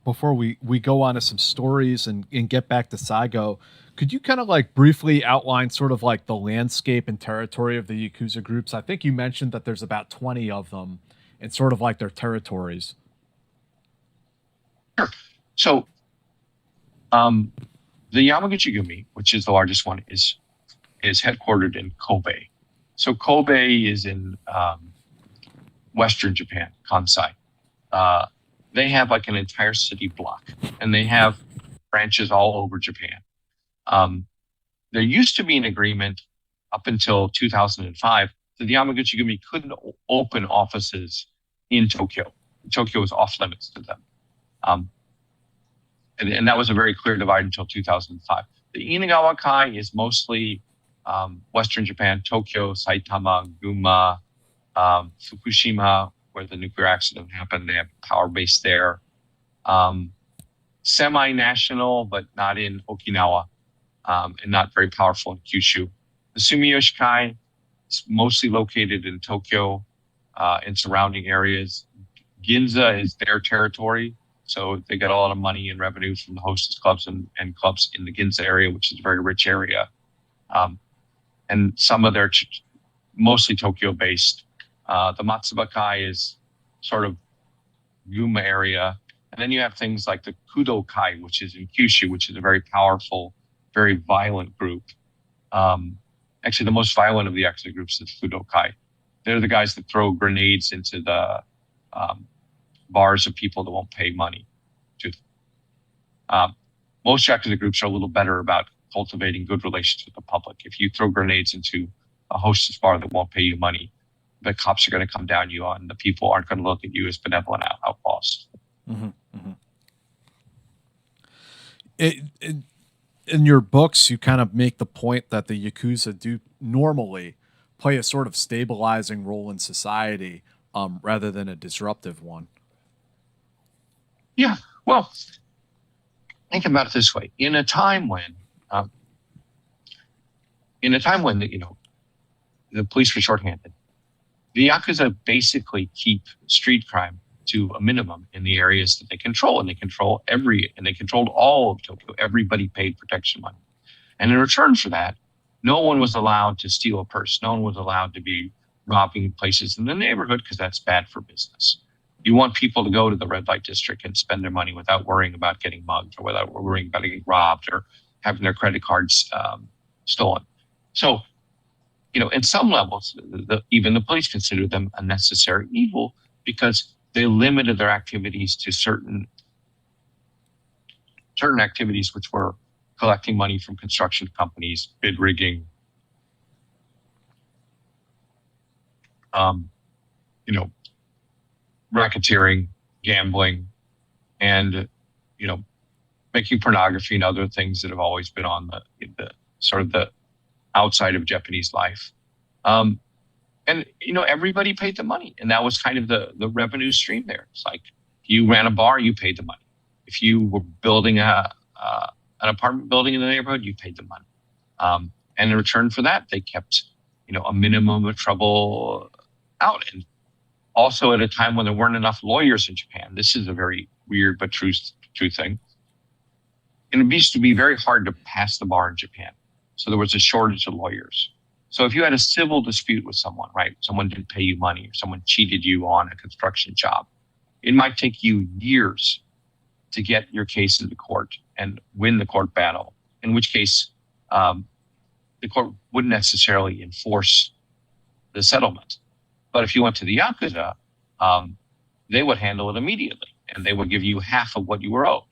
before we go on to some stories and get back to Saigo, could you kind of like briefly outline sort of like the landscape and territory of the Yakuza groups? I think you mentioned that there's about 20 of them and sort of like their territories. Sure. So the Yamaguchi-gumi, which is the largest one, is headquartered in Kobe. So Kobe is in Western Japan, Kansai. They have like an entire city block, and they have branches all over Japan. There used to be an agreement up until 2005 that the Yamaguchi-gumi couldn't open offices in Tokyo. Tokyo was off limits to them. And that was a very clear divide until 2005. The Inagawa Kai is mostly Western Japan, Tokyo, Saitama, Gunma, Fukushima, where the nuclear accident happened. They have a power base there. Semi-national, but not in Okinawa, and not very powerful in Kyushu. The Sumiyoshi Kai is mostly located in Tokyo and surrounding areas. Ginza is their territory. So they get a lot of money and revenue from the hostess clubs and clubs in the Ginza area, which is a very rich area. And some of their mostly Tokyo based. The Matsuba Kai is sort of Gunma area. And then you have things like the Kudo Kai, which is in Kyushu, which is a very powerful, very violent group. Actually, the most violent of the Yakuza groups is Fudokai. They're the guys that throw grenades into the bars of people that won't pay money to. Most Yakuza groups are a little better about cultivating good relations with the public. If you throw grenades into a hostess bar that won't pay you money, the cops are going to come down you on. The people aren't going to look at you as benevolent outlaws. Mm-hmm, mm-hmm. In your books, you kind of make the point that the Yakuza do normally play a sort of stabilizing role in society rather than a disruptive one. Yeah, well, think about it this way: in a time when the police were shorthanded, the Yakuza basically keep street crime to a minimum in the areas that they control, and they controlled all of Tokyo. Everybody paid protection money, and in return for that, no one was allowed to steal a purse. No one was allowed to be robbing places in the neighborhood because that's bad for business. You want people to go to the red light district and spend their money without worrying about getting mugged or without worrying about getting robbed or having their credit cards stolen. So, in some levels, even the police consider them a necessary evil because they limited their activities to certain activities, which were collecting money from construction companies, bid rigging, racketeering, gambling, and making pornography and other things that have always been on the sort of the outside of Japanese life. And everybody paid the money, and that was kind of the revenue stream there. It's like you ran a bar, you paid the money. If you were building an apartment building in the neighborhood, you paid the money. And in return for that, they kept a minimum of trouble out. And also at a time when there weren't enough lawyers in Japan, this is a very weird but true thing. And it used to be very hard to pass the bar in Japan. So there was a shortage of lawyers. So if you had a civil dispute with someone, right? Someone didn't pay you money or someone cheated you on a construction job, it might take you years to get your case into court and win the court battle, in which case the court wouldn't necessarily enforce the settlement. But if you went to the Yakuza, they would handle it immediately and they would give you half of what you were owed,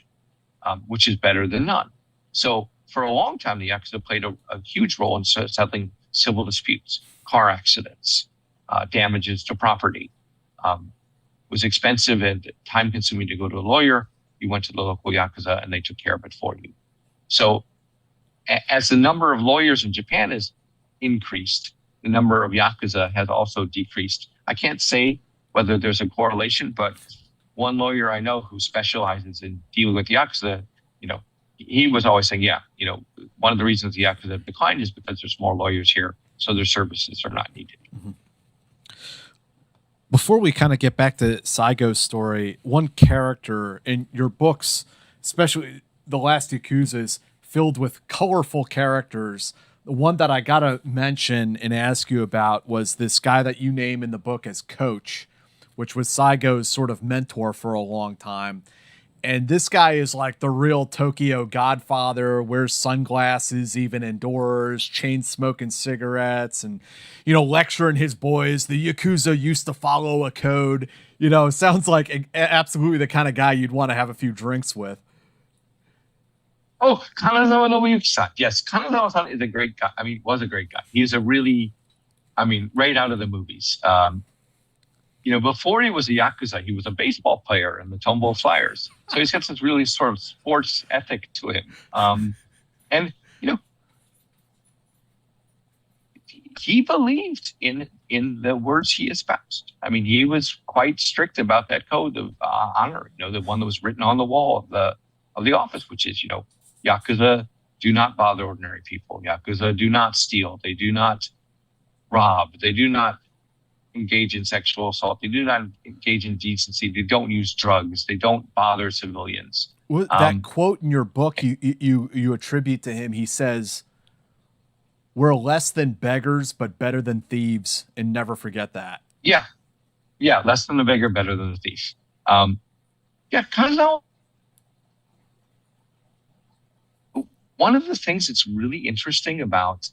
which is better than none. So for a long time, the Yakuza played a huge role in settling civil disputes, car accidents, damages to property. It was expensive and time-consuming to go to a lawyer. You went to the local Yakuza and they took care of it for you. So as the number of lawyers in Japan has increased, the number of Yakuza has also decreased. I can't say whether there's a correlation, but one lawyer I know who specializes in dealing with Yakuza, he was always saying, one of the reasons the Yakuza declined is because there's more lawyers here, so their services are not needed. Mm-hmm. Before we kind of get back to Saigo's story, one character in your books, especially the last Yakuza, is filled with colorful characters. The one that I got to mention and ask you about was this guy that you name in the book as Coach, which was Saigo's sort of mentor for a long time. And this guy is like the real Tokyo godfather, wears sunglasses even indoors, chain smoking cigarettes, and, lecturing his boys. The Yakuza used to follow a code. Sounds like absolutely the kind of guy you'd want to have a few drinks with. Oh, Kanazawa Nobuyuki-san. Yes, Kanazawa-san is a great guy. Was a great guy. He's a really, right out of the movies. Before he was a Yakuza, he was a baseball player in the Tombow Flyers. So he's got this really sort of sports ethic to him. And he believed in the words he espoused. He was quite strict about that code of honor, the one that was written on the wall of the office, which is, Yakuza do not bother ordinary people. Yakuza do not steal. They do not rob. They do not engage in sexual assault. They do not engage in decency. They don't use drugs. They don't bother civilians. That quote in your book you attribute to him. He says, "We're less than beggars, but better than thieves," and never forget that. Yeah, less than the beggar, better than the thief. Kanazawa. one of the things that's really interesting about,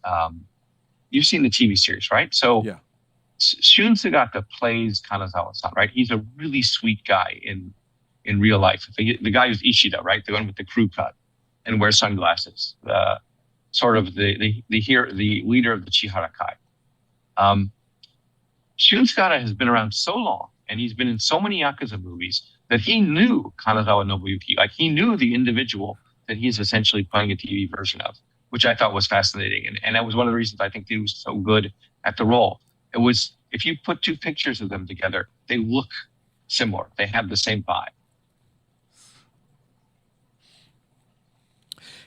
you've seen the TV series, right? So Yeah. Shun Sugata plays Kanazawa-san, right? He's a really sweet guy in real life. The guy who's Ishida, right? The one with the crew cut and wears sunglasses. Sort of the leader of the Chihara-kai. Shun Sugata has been around so long, and he's been in so many Yakuza movies that he knew Kanazawa Nobuyuki. Like, he knew the individual that he's essentially playing a TV version of, which I thought was fascinating. And that was one of the reasons I think he was so good at the role. It was, if you put two pictures of them together, they look similar. They have the same vibe.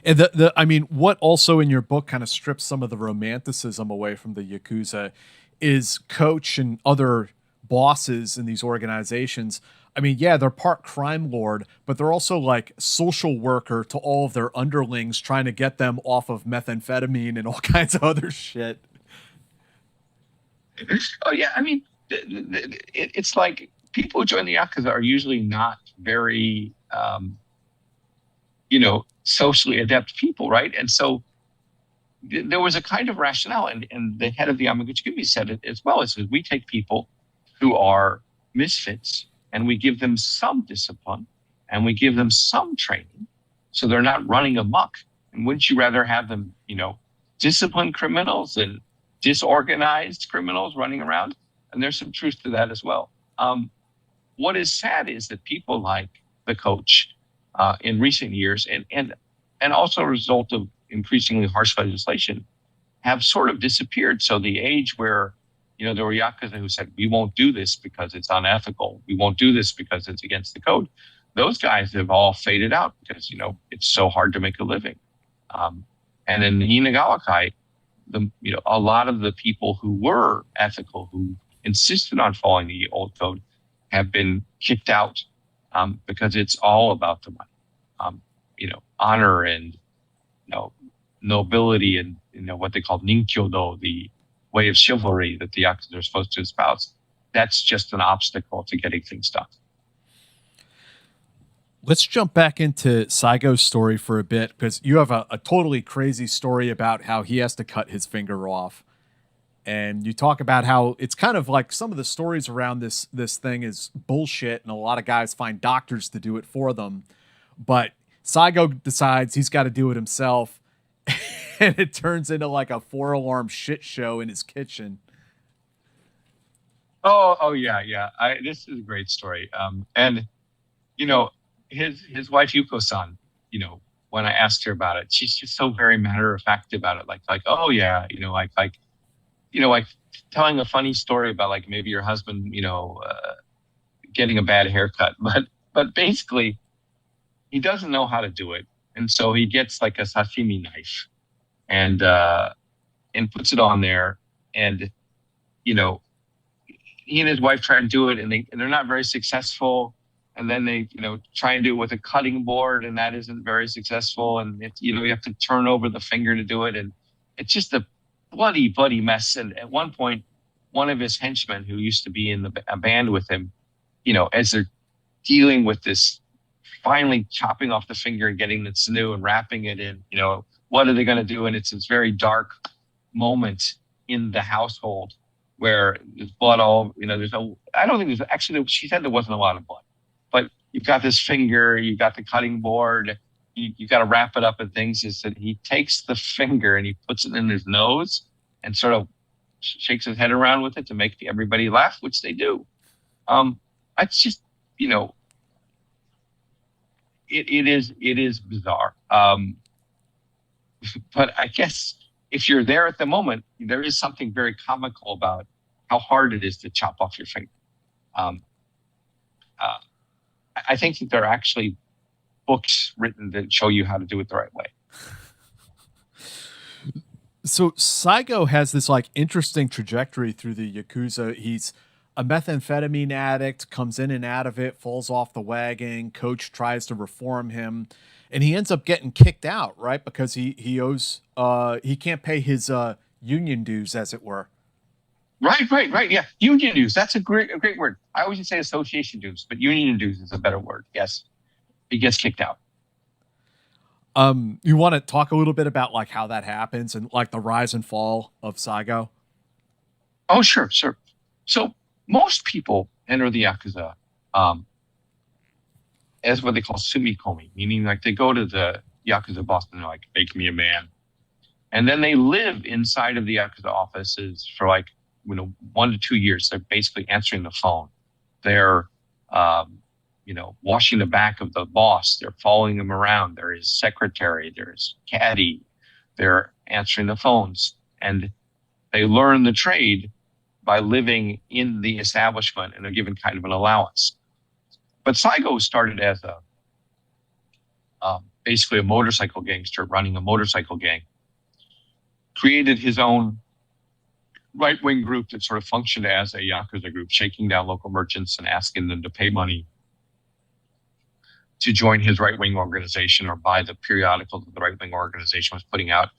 And I mean, what also in your book kind of strips some of the romanticism away from the Yakuza is Coach and other bosses in these organizations. I mean, yeah, they're part crime lord, but they're also like social worker to all of their underlings, trying to get them off of methamphetamine and all kinds of other shit. Oh yeah, I mean, it's like people who join the Yakuza are usually not very, socially adept people, right? And so there was a kind of rationale, and the head of the Yamaguchi said it as well. It says, we take people who are misfits and we give them some discipline and we give them some training so they're not running amok. And wouldn't you rather have them, disciplined criminals than disorganized criminals running around? And there's some truth to that as well. What is sad is that people like the Coach in recent years, and also a result of increasingly harsh legislation, have sort of disappeared. So the age where, there were Yakuza who said, we won't do this because it's unethical, we won't do this because it's against the code, those guys have all faded out because, it's so hard to make a living. And in the Inagawa-kai, a lot of the people who were ethical, who insisted on following the old code, have been kicked out because it's all about the money. Honor and nobility and what they call ninkyodo, the way of chivalry that the Yakuza are supposed to espouse. That's just an obstacle to getting things done. Let's jump back into Saigo's story for a bit, because you have a totally crazy story about how he has to cut his finger off. And you talk about how it's kind of like some of the stories around this thing is bullshit, and a lot of guys find doctors to do it for them. But Saigo decides he's got to do it himself, and it turns into like a 4-alarm shit show in his kitchen. Oh yeah. This is a great story. And his wife Yuko-san, when I asked her about it, she's just so very matter of fact about it. Like, oh yeah, like telling a funny story about like maybe your husband, getting a bad haircut, but basically he doesn't know how to do it, and so he gets like a sashimi knife and puts it on there, and he and his wife try to do it, and they're not very successful. And then they, try and do it with a cutting board, and that isn't very successful. And you have to turn over the finger to do it, and it's just a bloody mess. And at one point, one of his henchmen, who used to be in a band with him, as they're dealing with this, finally chopping off the finger and getting the sinew and wrapping it in, what are they going to do? And it's this very dark moment in the household where there's blood all, she said there wasn't a lot of blood, but you've got this finger, you've got the cutting board, you got to wrap it up and things. Is that he takes the finger and he puts it in his nose and sort of shakes his head around with it to make everybody laugh, which they do. It's just, it is bizarre. But I guess if you're there at the moment, there is something very comical about how hard it is to chop off your finger. I think that there are actually books written that show you how to do it the right way. So Saigo has this like interesting trajectory through the Yakuza. He's a methamphetamine addict, comes in and out of it, falls off the wagon. Coach tries to reform him, and he ends up getting kicked out, right? Because he owes he can't pay his union dues, as it were. Right. Yeah, union dues. That's a great word. I always say association dues, but union dues is a better word. Yes, he gets kicked out. You want to talk a little bit about like how that happens and like the rise and fall of Saigo? Oh, sure. So most people enter the Yakuza as what they call sumikomi, meaning like they go to the Yakuza boss and they're like, make me a man. And then they live inside of the Yakuza offices for like, 1 to 2 years. They're basically answering the phone. They're, washing the back of the boss. They're following him around. There is secretary. There's caddy. They're answering the phones. And they learn the trade by living in the establishment and are given kind of an allowance. But Saigo started as basically a motorcycle gangster running a motorcycle gang, created his own right-wing group that sort of functioned as a Yakuza group, shaking down local merchants and asking them to pay money to join his right-wing organization or buy the periodicals that the right-wing organization was putting out.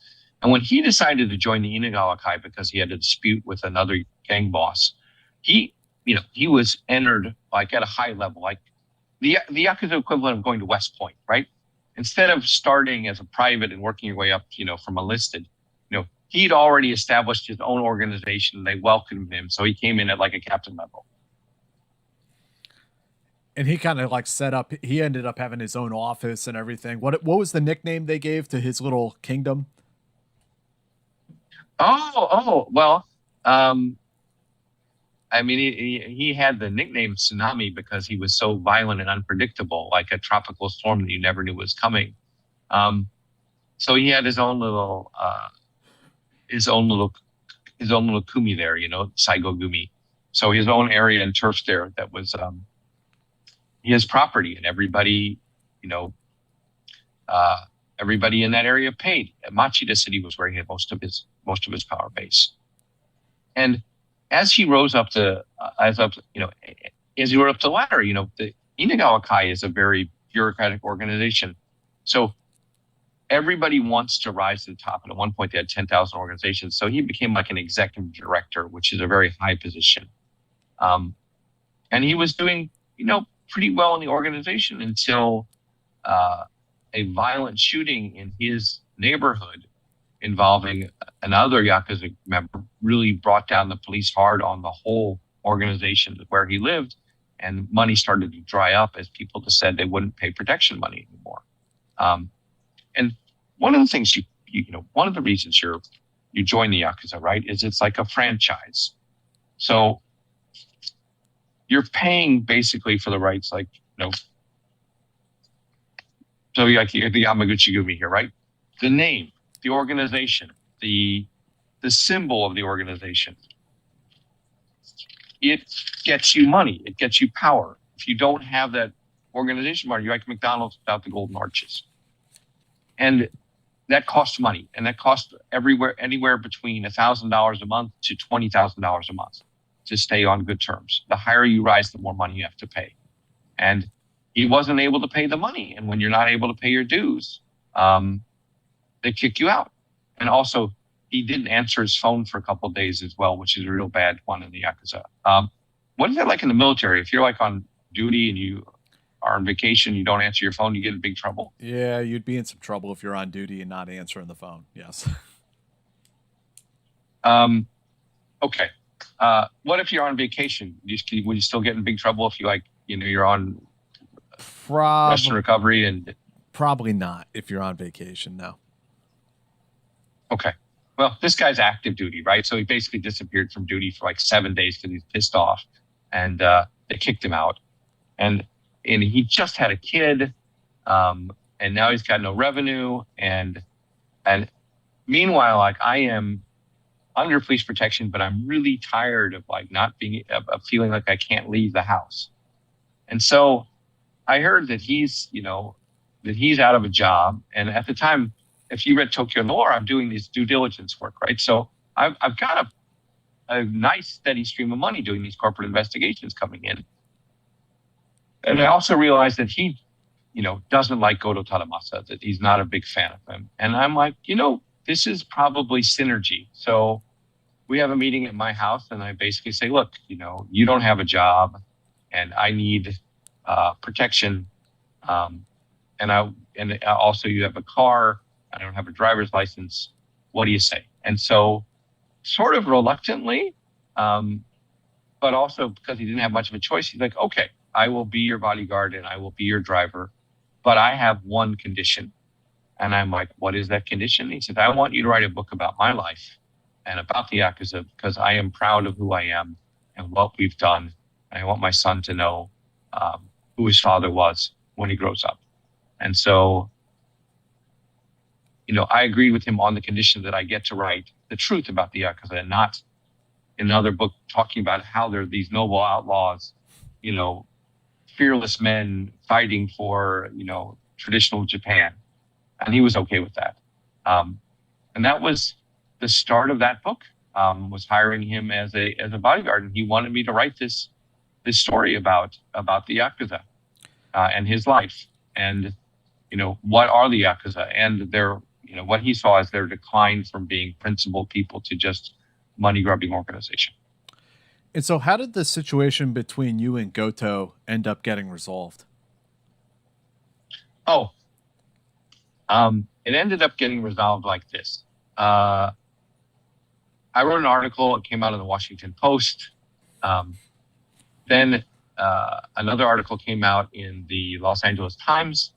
And when he decided to join the Inagawa Kai because he had a dispute with another gang boss, he was entered like at a high level, like the Yakuza equivalent of going to West Point, right? Instead of starting as a private and working your way up, from enlisted, he'd already established his own organization. They welcomed him. So he came in at like a captain level. And he kind of like he ended up having his own office and everything. What was the nickname they gave to his little kingdom? Well, he had the nickname Tsunami because he was so violent and unpredictable, like a tropical storm that you never knew was coming. So he had his own little kumi there, Saigo Gumi. So his own area and turf there that was his property, and everybody in that area paid. Machida City was where he had most of his power base. And as he rose up the ladder, the Inagawa Kai is a very bureaucratic organization. So everybody wants to rise to the top. And at one point they had 10,000 organizations. So he became like an executive director, which is a very high position. And he was doing, pretty well in the organization until a violent shooting in his neighborhood involving another Yakuza member really brought down the police hard on the whole organization where he lived, and money started to dry up as people just said they wouldn't pay protection money anymore. And one of the things one of the reasons you join the Yakuza, right, is it's like a franchise. So you're paying basically for the rights, like, so like the Yamaguchi Gumi here, right? The name, the organization, the symbol of the organization. It gets you money. It gets you power. If you don't have that organization money, you're like McDonald's without the golden arches. And that costs money. And that costs anywhere between $1,000 a month to $20,000 a month to stay on good terms. The higher you rise, the more money you have to pay. And he wasn't able to pay the money. And when you're not able to pay your dues, they kick you out. And also, he didn't answer his phone for a couple of days as well, which is a real bad one in the Yakuza. What is that like in the military? If you're like on duty and you are on vacation, you don't answer your phone, you get in big trouble. Yeah, you'd be in some trouble if you're on duty and not answering the phone. Yes. Okay. What if you're on vacation? Would you still get in big trouble if you're on rest and recovery? And probably not if you're on vacation. No. Okay. Well, this guy's active duty, right? So he basically disappeared from duty for like 7 days because he's pissed off, and they kicked him out. And he just had a kid, and now he's got no revenue. And meanwhile, like, I am under police protection, but I'm really tired of like not being of feeling like I can't leave the house. And so I heard that he's out of a job. And at the time, if you read Tokyo Noir, I'm doing this due diligence work, right? So I've got a nice steady stream of money doing these corporate investigations coming in. And I also realized that he, doesn't like Goto Tadamasa, that he's not a big fan of him. And I'm like, this is probably synergy. So we have a meeting at my house, and I basically say, look, you don't have a job, and I need protection. And and also you have a car. I don't have a driver's license. What do you say? And so, sort of reluctantly, but also because he didn't have much of a choice, he's like, okay, I will be your bodyguard and I will be your driver, but I have one condition. And I'm like, what is that condition? He said, I want you to write a book about my life and about the Yakuza because I am proud of who I am and what we've done. And I want my son to know who his father was when he grows up. And so, I agreed with him on the condition that I get to write the truth about the Yakuza and not in another book talking about how they're these noble outlaws, fearless men fighting for, traditional Japan. And he was okay with that. And that was the start of that book, was hiring him as a bodyguard. And he wanted me to write this story about the Yakuza and his life. And, what are the Yakuza and their, what he saw as their decline from being principled people to just money-grubbing organization. And so how did the situation between you and Goto end up getting resolved? It ended up getting resolved like this. I wrote an article. It came out in the Washington Post. Then another article came out in the Los Angeles Times.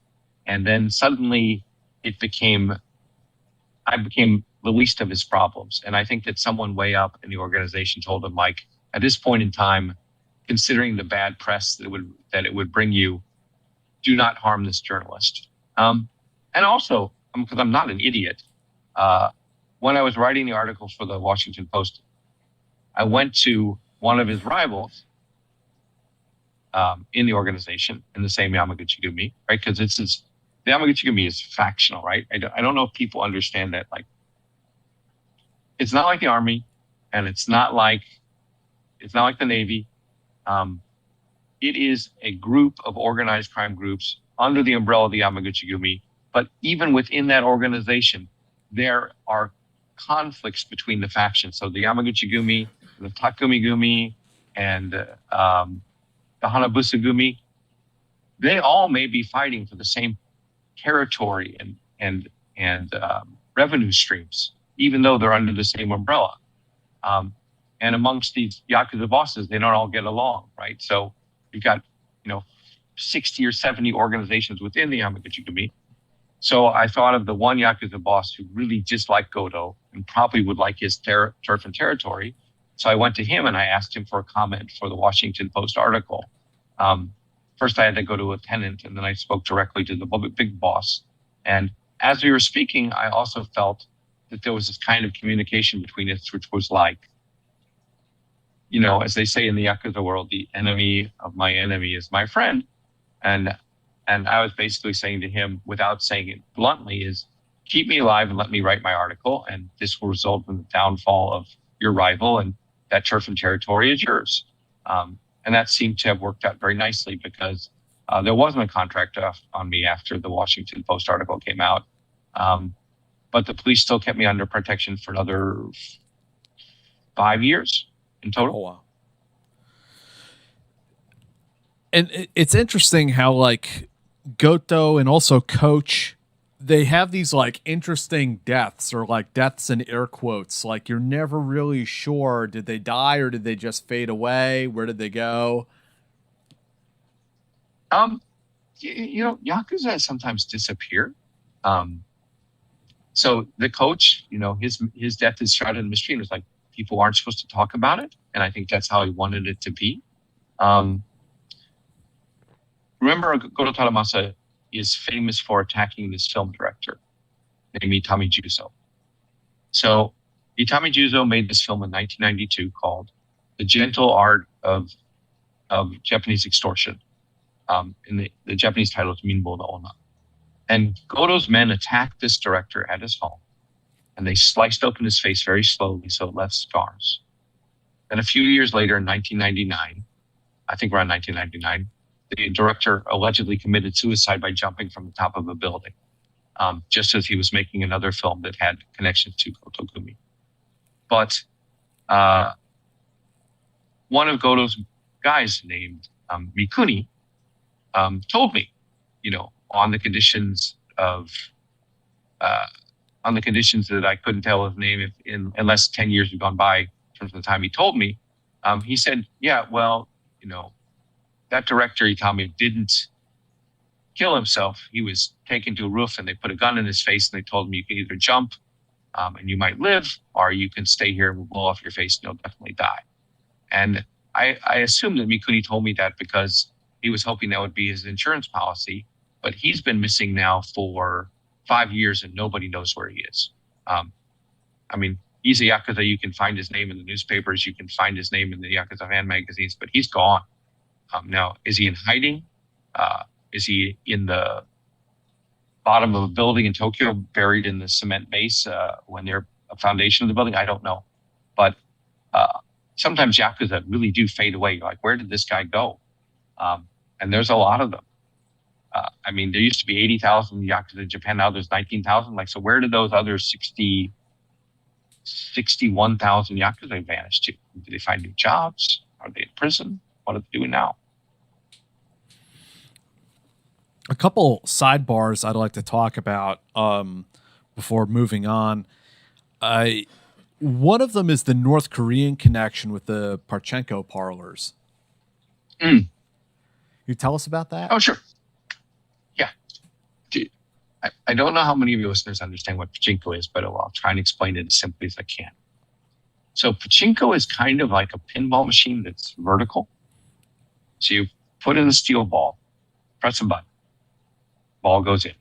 And then suddenly I became the least of his problems. And I think that someone way up in the organization told him, Mike, at this point in time, considering the bad press that it would bring you, do not harm this journalist. And also, because I'm not an idiot, when I was writing the article for the Washington Post, I went to one of his rivals in the organization, in the same Yamaguchi-gumi, right? Because the Yamaguchi-gumi is factional, right? I don't know if people understand that. Like, it's not like the Army, and it's not like the Navy. It is a group of organized crime groups under the umbrella of the Yamaguchi-gumi. But even within that organization, there are conflicts between the factions. So the Yamaguchi-gumi, the Takumi-gumi, and the Hanabusa-gumi, they all may be fighting for the same territory and revenue streams, even though they're under the same umbrella. And amongst these Yakuza bosses, they don't all get along, right? So you've got, 60 or 70 organizations within the Yamaguchi-gumi. So I thought of the one Yakuza boss who really disliked Goto and probably would like his turf and territory. So I went to him and I asked him for a comment for the Washington Post article. First, I had to go to a tenant, and then I spoke directly to the big boss. And as we were speaking, I also felt that there was this kind of communication between us, which was like, as they say in the Yakuza world, the enemy of my enemy is my friend. And I was basically saying to him, without saying it bluntly, is keep me alive and let me write my article. And this will result in the downfall of your rival, and that turf and territory is yours. And that seemed to have worked out very nicely because there wasn't a contract on me after the Washington Post article came out. But the police still kept me under protection for another 5 years in total. Oh, wow. And it's interesting how, like, Goto and also Coach, they have these, like, interesting deaths, or, like, deaths in air quotes. Like, you're never really sure, did they die or did they just fade away? Where did they go? Yakuza sometimes disappear. So the Coach, his death is shrouded in mystery, and it was like, people aren't supposed to talk about it. And I think that's how he wanted it to be. Remember, Goto Tadamasa is famous for attacking this film director named Itami Juzo. So Itami Juzo made this film in 1992 called The Gentle Art of Japanese Extortion. And the Japanese title is Minbo no Onna. And Goto's men attacked this director at his home, and they sliced open his face very slowly so it left scars. Then a few years later, in 1999, I think around 1999, the director allegedly committed suicide by jumping from the top of a building, just as he was making another film that had connections to Goto-gumi. But one of Goto's guys named Mikuni told me, on the conditions on the conditions that I couldn't tell his name unless 10 years had gone by from the time he told me. He said, yeah, well, that director, he told me, didn't kill himself. He was taken to a roof and they put a gun in his face and they told him you can either jump and you might live, or you can stay here and we'll blow off your face and you'll definitely die. And I assumed that Mikuni told me that because he was hoping that would be his insurance policy, but he's been missing now for 5 years and nobody knows where he is. He's a Yakuza. You can find his name in the newspapers. You can find his name in the Yakuza fan magazines, but he's gone. Now, is he in hiding? Is he in the bottom of a building in Tokyo, buried in the cement base when they're a foundation of the building? I don't know. But sometimes Yakuza really do fade away. Like, where did this guy go? And there's a lot of them. There used to be 80,000 Yakuza in Japan. Now there's 19,000. So where did those other 61,000 Yakuza vanish to? Do they find new jobs? Are they in prison? What are they doing now? A couple sidebars I'd like to talk about before moving on. One of them is the North Korean connection with the Parchenko parlors. You tell us about that? Oh, sure. Yeah. I don't know how many of your listeners understand what pachinko is, but I'll try and explain it as simply as I can. So pachinko is kind of like a pinball machine that's vertical. So you put in a steel ball, press a button, ball goes in.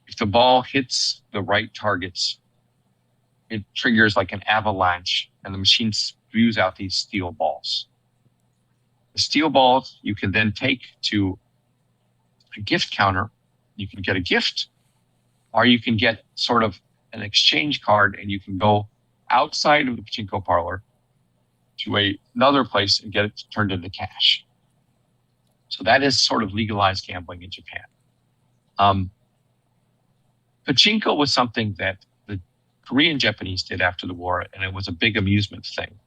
If the ball hits the right targets, it triggers like an avalanche and the machine spews out these steel balls. The steel balls you can then take to a gift counter. You can get a gift, or you can get sort of an exchange card and you can go outside of the pachinko parlor to another place and get it turned into cash. So that is sort of legalized gambling in Japan. Pachinko was something that the Korean Japanese did after the war, and it was a big amusement thing.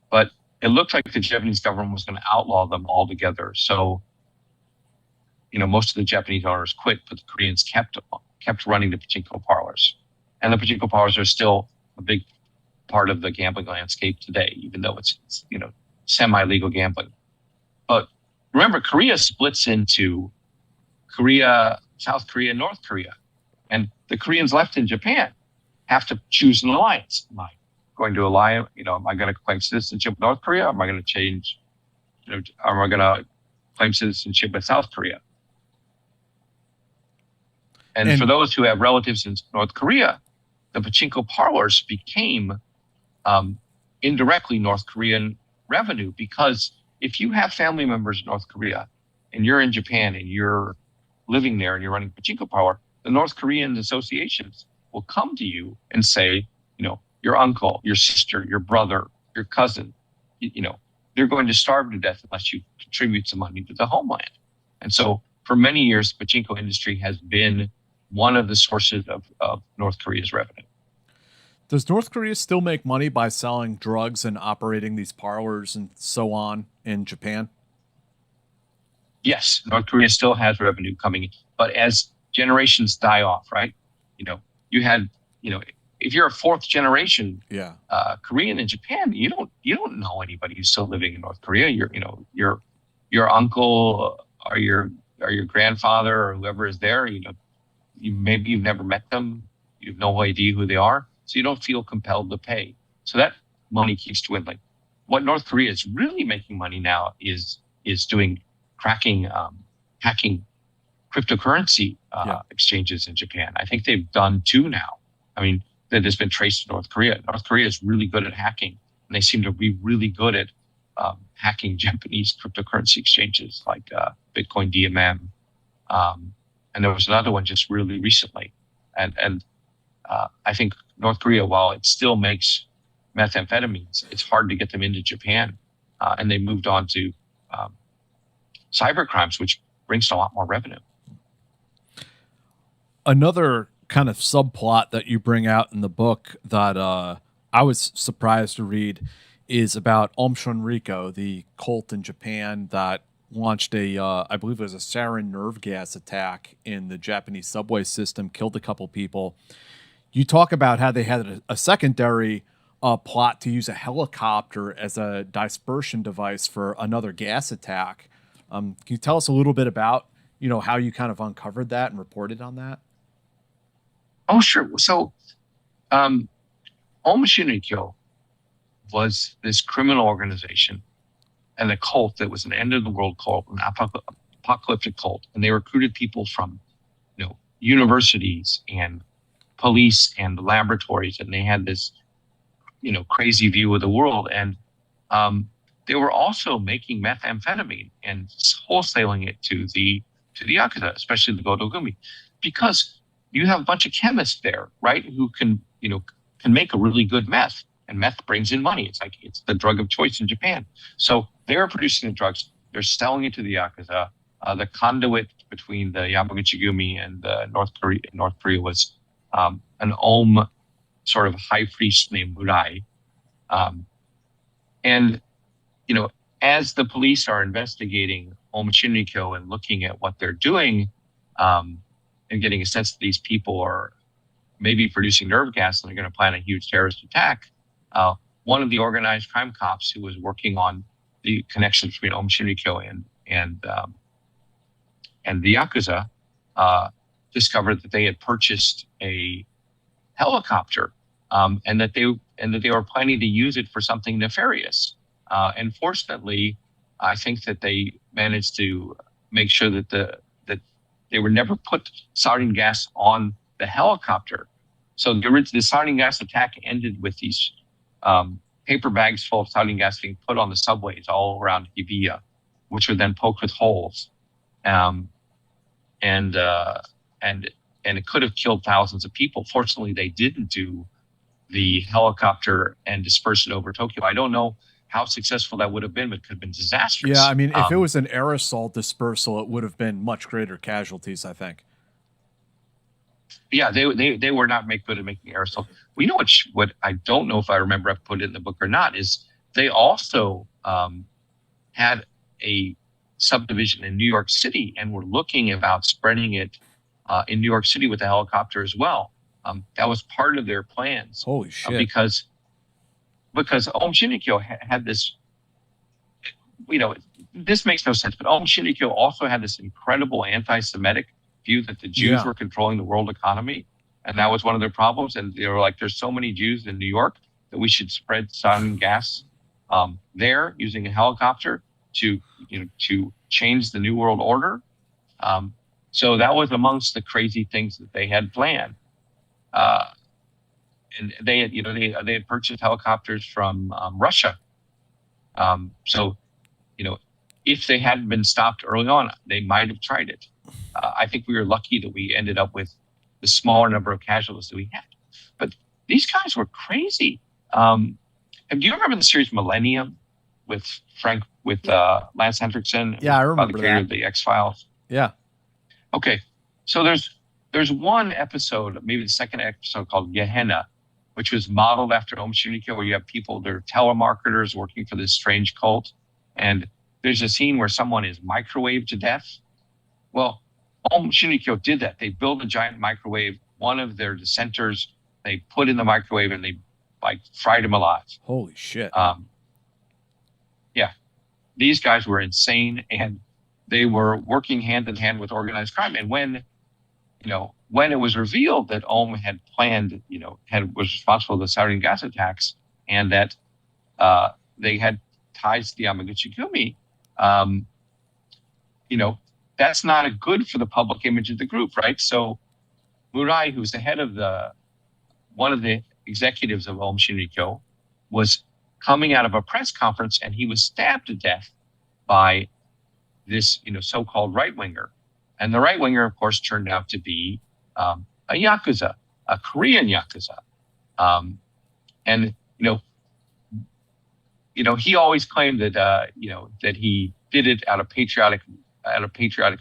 But it looked like the Japanese government was going to outlaw them altogether. So, most of the Japanese owners quit, but the Koreans kept running the pachinko parlors. And the pachinko parlors are still a big part of the gambling landscape today, even though it's semi-legal gambling. But remember, Korea splits into Korea, South Korea, North Korea. And the Koreans left in Japan have to choose an alliance. Am I going to ally? Am I going to claim citizenship with North Korea? Or am I going to change? Am I going to claim citizenship with South Korea? And for those who have relatives in North Korea, the pachinko parlors became indirectly North Korean revenue, because if you have family members in North Korea and you're in Japan and you're living there and you're running pachinko parlor, the North Korean associations will come to you and say, your uncle, your sister, your brother, your cousin, they're going to starve to death unless you contribute some money to the homeland. And so for many years, the pachinko industry has been one of the sources of North Korea's revenue. Does North Korea still make money by selling drugs and operating these parlors and so on in Japan? Yes, North Korea still has revenue coming in. But as generations die off, right? You had, if you're a fourth generation Korean in Japan, you don't know anybody who's still living in North Korea. Your uncle or your grandfather or whoever is there, maybe you've never met them. You have no idea who they are. So you don't feel compelled to pay. So that money keeps dwindling. What North Korea is really making money now is doing hacking cryptocurrency exchanges in Japan. I think they've done 2 now. That has been traced to North Korea. North Korea is really good at hacking, and they seem to be really good at hacking Japanese cryptocurrency exchanges like Bitcoin DMM. And there was another one just really recently. And I think North Korea, while it still makes methamphetamines, it's hard to get them into Japan. And they moved on to cyber crimes, which brings a lot more revenue. Another kind of subplot that you bring out in the book that I was surprised to read is about Om Shinrikyo, the cult in Japan that launched I believe it was a sarin nerve gas attack in the Japanese subway system, killed a couple people. You talk about how they had a secondary plot to use a helicopter as a dispersion device for another gas attack. Can you tell us a little bit about, how you kind of uncovered that and reported on that? Oh, sure. So, Om Shinrikyo was this criminal organization and a cult that was an end of the world cult, an apocalyptic cult. And they recruited people from, universities and police and laboratories. And they had this, crazy view of the world. And they were also making methamphetamine and wholesaling it to the Yakuza, especially the Goto Gumi, because you have a bunch of chemists there, right? Who can make a really good meth, and meth brings in money. It's the drug of choice in Japan. So they're producing the drugs. They're selling it to the Yakuza. The conduit between the Yamaguchi Gumi and North Korea was an Om sort of high priest named Murai. And, as the police are investigating Om Shinrikyo and looking at what they're doing, and getting a sense that these people are maybe producing nerve gas and they're going to plan a huge terrorist attack, one of the organized crime cops who was working on the connection between Om Shinrikyo and the Yakuza discovered that they had purchased a helicopter, and that they were planning to use it for something nefarious. And fortunately, I think that they managed to make sure that that they would never put sarin gas on the helicopter. So the sarin gas attack ended with these paper bags full of sarin gas being put on the subways all around Hibiya, which were then poked with holes, and it could have killed thousands of people. Fortunately, they didn't do the helicopter and disperse it over Tokyo. I don't know how successful that would have been, but it could have been disastrous. Yeah, I mean, if it was an aerosol dispersal, it would have been much greater casualties, I think. Yeah, they were not good at making aerosol. We know what I don't know if I remember I put it in the book or not is they also had a subdivision in New York City and were looking about spreading it in New York City with a helicopter as well. That was part of their plans. Holy shit! Because Om Shinrikyo had this, this makes no sense, but Om Shinrikyo also had this incredible anti-Semitic view that the Jews were controlling the world economy, and that was one of their problems. And they were like, "There's so many Jews in New York that we should spread sarin gas there using a helicopter to change the new world order." So that was amongst the crazy things that they had planned. And they had purchased helicopters from Russia. So if they hadn't been stopped early on, they might have tried it. I think we were lucky that we ended up with the smaller number of casualties that we had. But these guys were crazy. And do you remember the series Millennium with Lance Hendrickson? Yeah, I remember that. The X-Files. Yeah. Okay, so there's one episode, maybe the second episode, called Gehenna, which was modeled after Om Shinrikyo, where you have people, they're telemarketers working for this strange cult. And there's a scene where someone is microwaved to death. Well, Om Shinrikyo did that. They built a giant microwave. One of their dissenters, they put in the microwave and they fried him alive. Holy shit. Yeah. These guys were insane, and they were working hand in hand with organized crime. And when it was revealed that Om had planned, was responsible for the sarin gas attacks, and that they had ties to the Yamaguchi Gumi, that's not good for the public image of the group, right? So Murai, who's the head of one of the executives of Om Shinrikyo, was coming out of a press conference, and he was stabbed to death by this, so-called right-winger. And the right-winger, of course, turned out to be a Yakuza, a Korean Yakuza. And he always claimed that, that he did it out of patriotic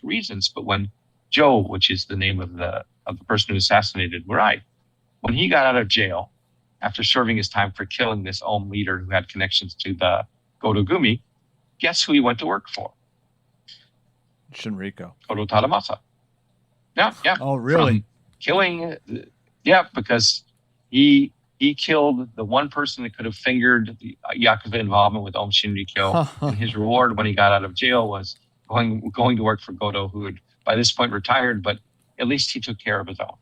reasons. But when Joe, which is the name of the person who assassinated Murai, when he got out of jail after serving his time for killing this Om leader who had connections to the Goto Gumi, guess who he went to work for? Shinrikyo. Goto Tadamasa. Yeah. Oh, really? From killing, yeah, because he killed the one person that could have fingered the Yakuza involvement with Om Shinrikyo. And his reward when he got out of jail was going to work for Goto, who had by this point retired, but at least he took care of his own.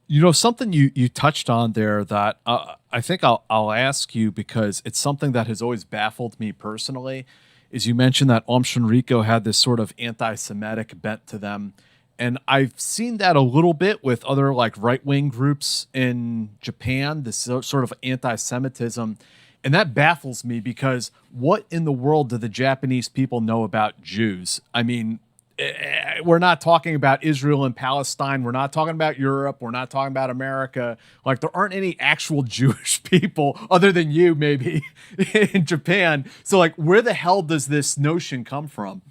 You know, something you touched on there that I think I'll ask you, because it's something that has always baffled me personally, is you mentioned that Om Shinrikyo had this sort of anti-Semitic bent to them. And I've seen that a little bit with other like right-wing groups in Japan, this sort of anti-Semitism. And that baffles me, because what in the world do the Japanese people know about Jews? I mean, we're not talking about Israel and Palestine. We're not talking about Europe. We're not talking about America. Like, there aren't any actual Jewish people other than you, maybe, in Japan. So, like, where the hell does this notion come from?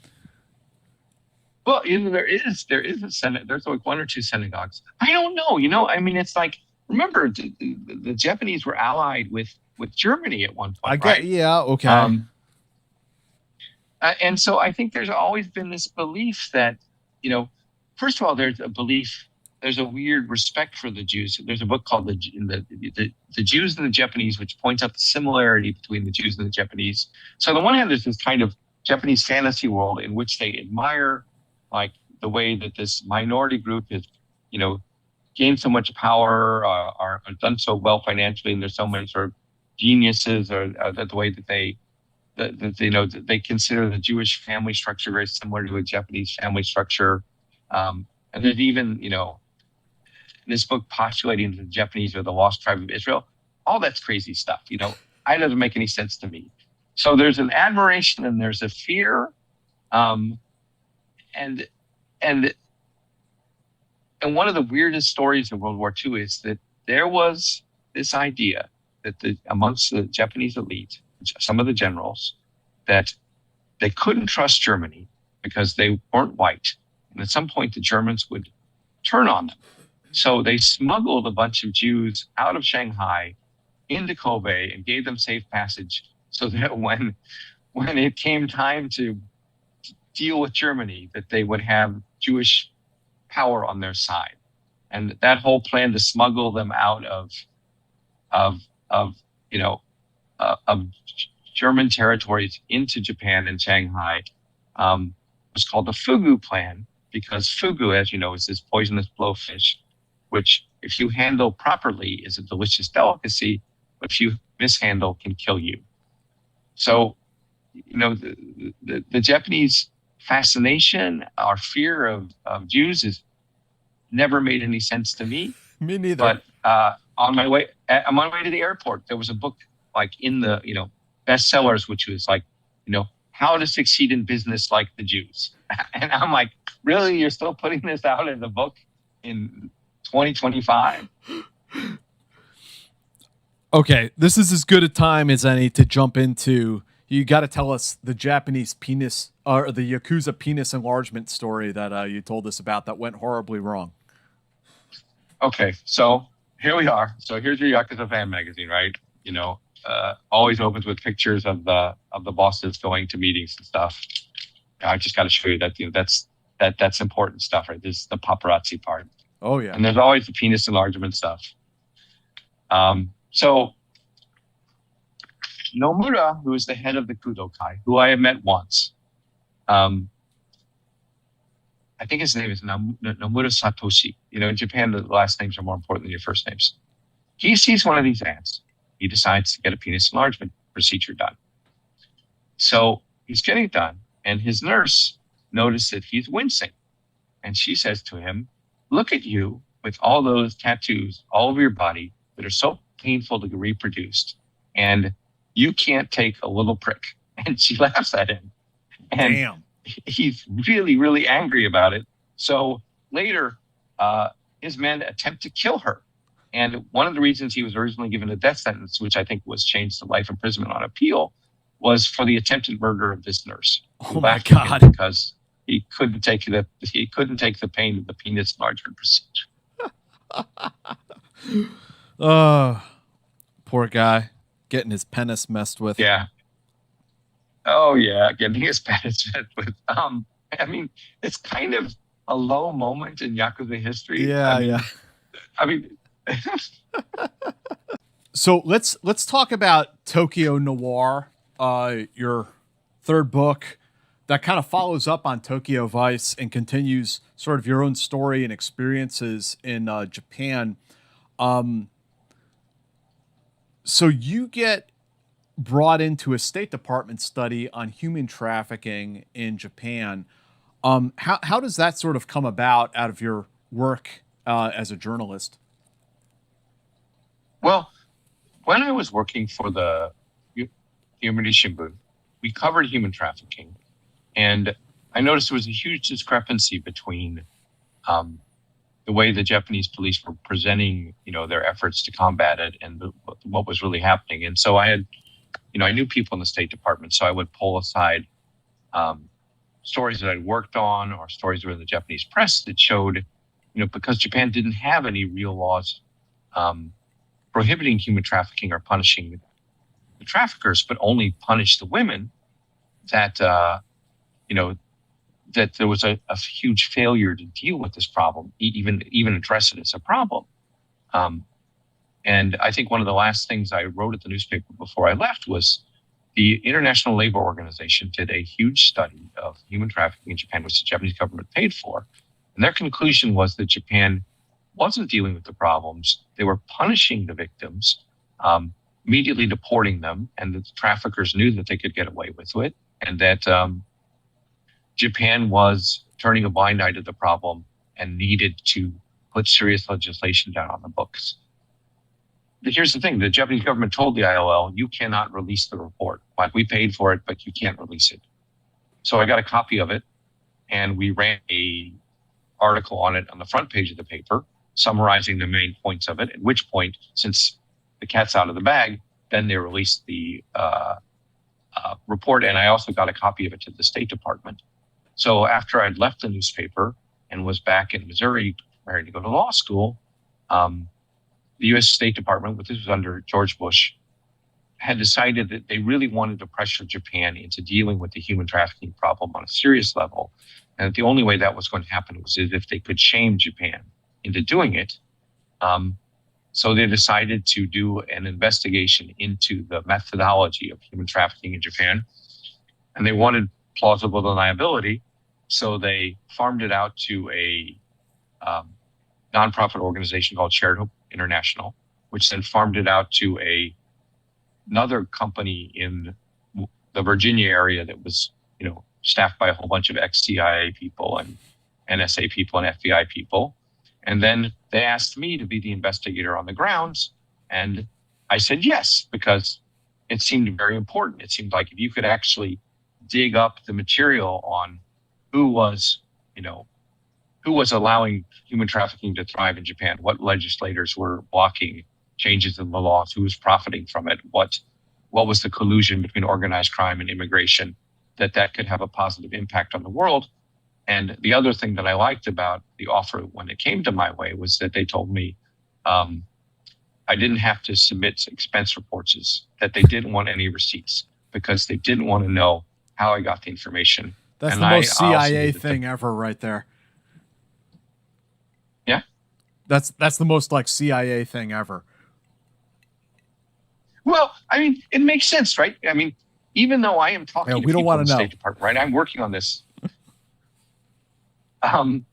Well, there is a Senate. There's like one or two synagogues. I don't know. I mean, it's like, remember, the Japanese were allied with Germany at one point, right? Yeah, okay. And so I think there's always been this belief that, first of all, there's a weird respect for the Jews. There's a book called the Jews and the Japanese, which points out the similarity between the Jews and the Japanese. So on the one hand, there's this kind of Japanese fantasy world in which they admire, like, the way that this minority group has, gained so much power, are done so well financially, and there's so many sort of geniuses, or the way that they consider the Jewish family structure very similar to a Japanese family structure. And there's even, this book postulating the Japanese are the lost tribe of Israel. All that's crazy stuff. It doesn't make any sense to me. So there's an admiration and there's a fear. And one of the weirdest stories of World War II is that there was this idea that amongst the Japanese elite, some of the generals, that they couldn't trust Germany because they weren't white. And at some point, the Germans would turn on them. So they smuggled a bunch of Jews out of Shanghai into Kobe and gave them safe passage, so that when it came time to deal with Germany, that they would have Jewish power on their side. And that whole plan to smuggle them out of German territories into Japan and Shanghai was called the Fugu plan, because fugu, as you know, is this poisonous blowfish, which, if you handle properly, is a delicious delicacy, but if you mishandle, can kill you. So, the Japanese fascination, our fear of Jews, has never made any sense to me. Me neither. But on my way to the airport, there was a book like in the bestsellers, which was like, how to succeed in business like the Jews. And I'm like, really? You're still putting this out as a book in 2025? Okay, this is as good a time as any to jump into. You got to tell us the Japanese penis, or the Yakuza penis enlargement story that you told us about that went horribly wrong. Okay, so here we are. So here's your Yakuza fan magazine, right? Always opens with pictures of the bosses going to meetings and stuff. I just got to show you that that's important stuff, right? This is the paparazzi part. Oh yeah. And there's always the penis enlargement stuff. So Nomura, who is the head of the Kudokai, who I have met once, I think his name is Nomura Satoshi. In Japan, the last names are more important than your first names. He sees one of these ads. He decides to get a penis enlargement procedure done. So he's getting it done, and his nurse noticed that he's wincing. And she says to him, "Look at you with all those tattoos all over your body that are so painful to get reproduced. And you can't take a little prick." And she laughs at him. And damn. He's really, really angry about it. So later, his men attempt to kill her. And one of the reasons he was originally given a death sentence, which I think was changed to life imprisonment on appeal, was for the attempted murder of this nurse. Oh my God! Because he couldn't take the pain of the penis enlargement procedure. Poor guy, getting his penis messed with. Yeah. Oh yeah, getting his penis messed with. I mean, it's kind of a low moment in Yakuza history. Yeah. I mean, So let's talk about Tokyo Noir, your third book that kind of follows up on Tokyo Vice and continues sort of your own story and experiences in Japan. So you get brought into a State Department study on human trafficking in Japan. How does that sort of come about out of your work as a journalist? well, when I was working for the Yomiuri Shimbun, we covered human trafficking, and I noticed there was a huge discrepancy between the way the Japanese police were presenting, their efforts to combat it and what was really happening. And so I knew people in the State Department, so I would pull aside stories that I'd worked on or stories that were in the Japanese press that showed, because Japan didn't have any real laws prohibiting human trafficking or punishing the traffickers, but only punish the women, that that there was a huge failure to deal with this problem, even address it as a problem. And I think one of the last things I wrote at the newspaper before I left was the International Labor Organization did a huge study of human trafficking in Japan, which the Japanese government paid for. And their conclusion was that Japan wasn't dealing with the problems. They were punishing the victims, immediately deporting them, and the traffickers knew that they could get away with it, and that Japan was turning a blind eye to the problem and needed to put serious legislation down on the books. But here's the thing. The Japanese government told the ILL, you cannot release the report. Like, we paid for it, but you can't release it. So I got a copy of it, and we ran a article on it on the front page of the paper, summarizing the main points of it, at which point, since the cat's out of the bag, then they released the report, and I also got a copy of it to the State Department. So after I'd left the newspaper and was back in Missouri preparing to go to law school, the U.S. State Department, this was under George Bush, had decided that they really wanted to pressure Japan into dealing with the human trafficking problem on a serious level, and that the only way that was going to happen was if they could shame Japan into doing it. So they decided to do an investigation into the methodology of human trafficking in Japan, and they wanted plausible deniability. So they farmed it out to a nonprofit organization called Shared Hope International, which then farmed it out to another company in the Virginia area that was, staffed by a whole bunch of ex-CIA people and NSA people and FBI people. And then they asked me to be the investigator on the grounds. And I said yes, because it seemed very important. It seemed like if you could actually dig up the material on who was allowing human trafficking to thrive in Japan, what legislators were blocking changes in the laws, who was profiting from it, what was the collusion between organized crime and immigration, that could have a positive impact on the world. And the other thing that I liked about the offer when it came to my way was that they told me I didn't have to submit expense reports, that they didn't want any receipts because they didn't want to know how I got the information. That's the most CIA thing ever right there. Yeah? That's the most like CIA thing ever. Well, I mean, it makes sense, right? I mean, even though I am talking to people in the State Department, right? I'm working on this. Even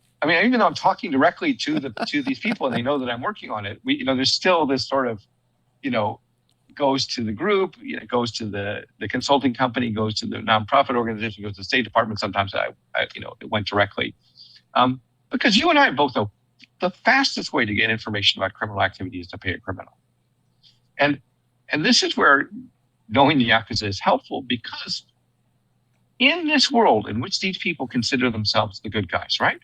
though I'm talking directly to these people and they know that I'm working on it, there's still this sort of, goes to the group, goes to the consulting company, goes to the nonprofit organization, goes to the State Department. Sometimes it went directly. Because you and I both know the fastest way to get information about criminal activity is to pay a criminal. And this is where knowing the Yakuza is helpful, because in this world in which these people consider themselves the good guys, right?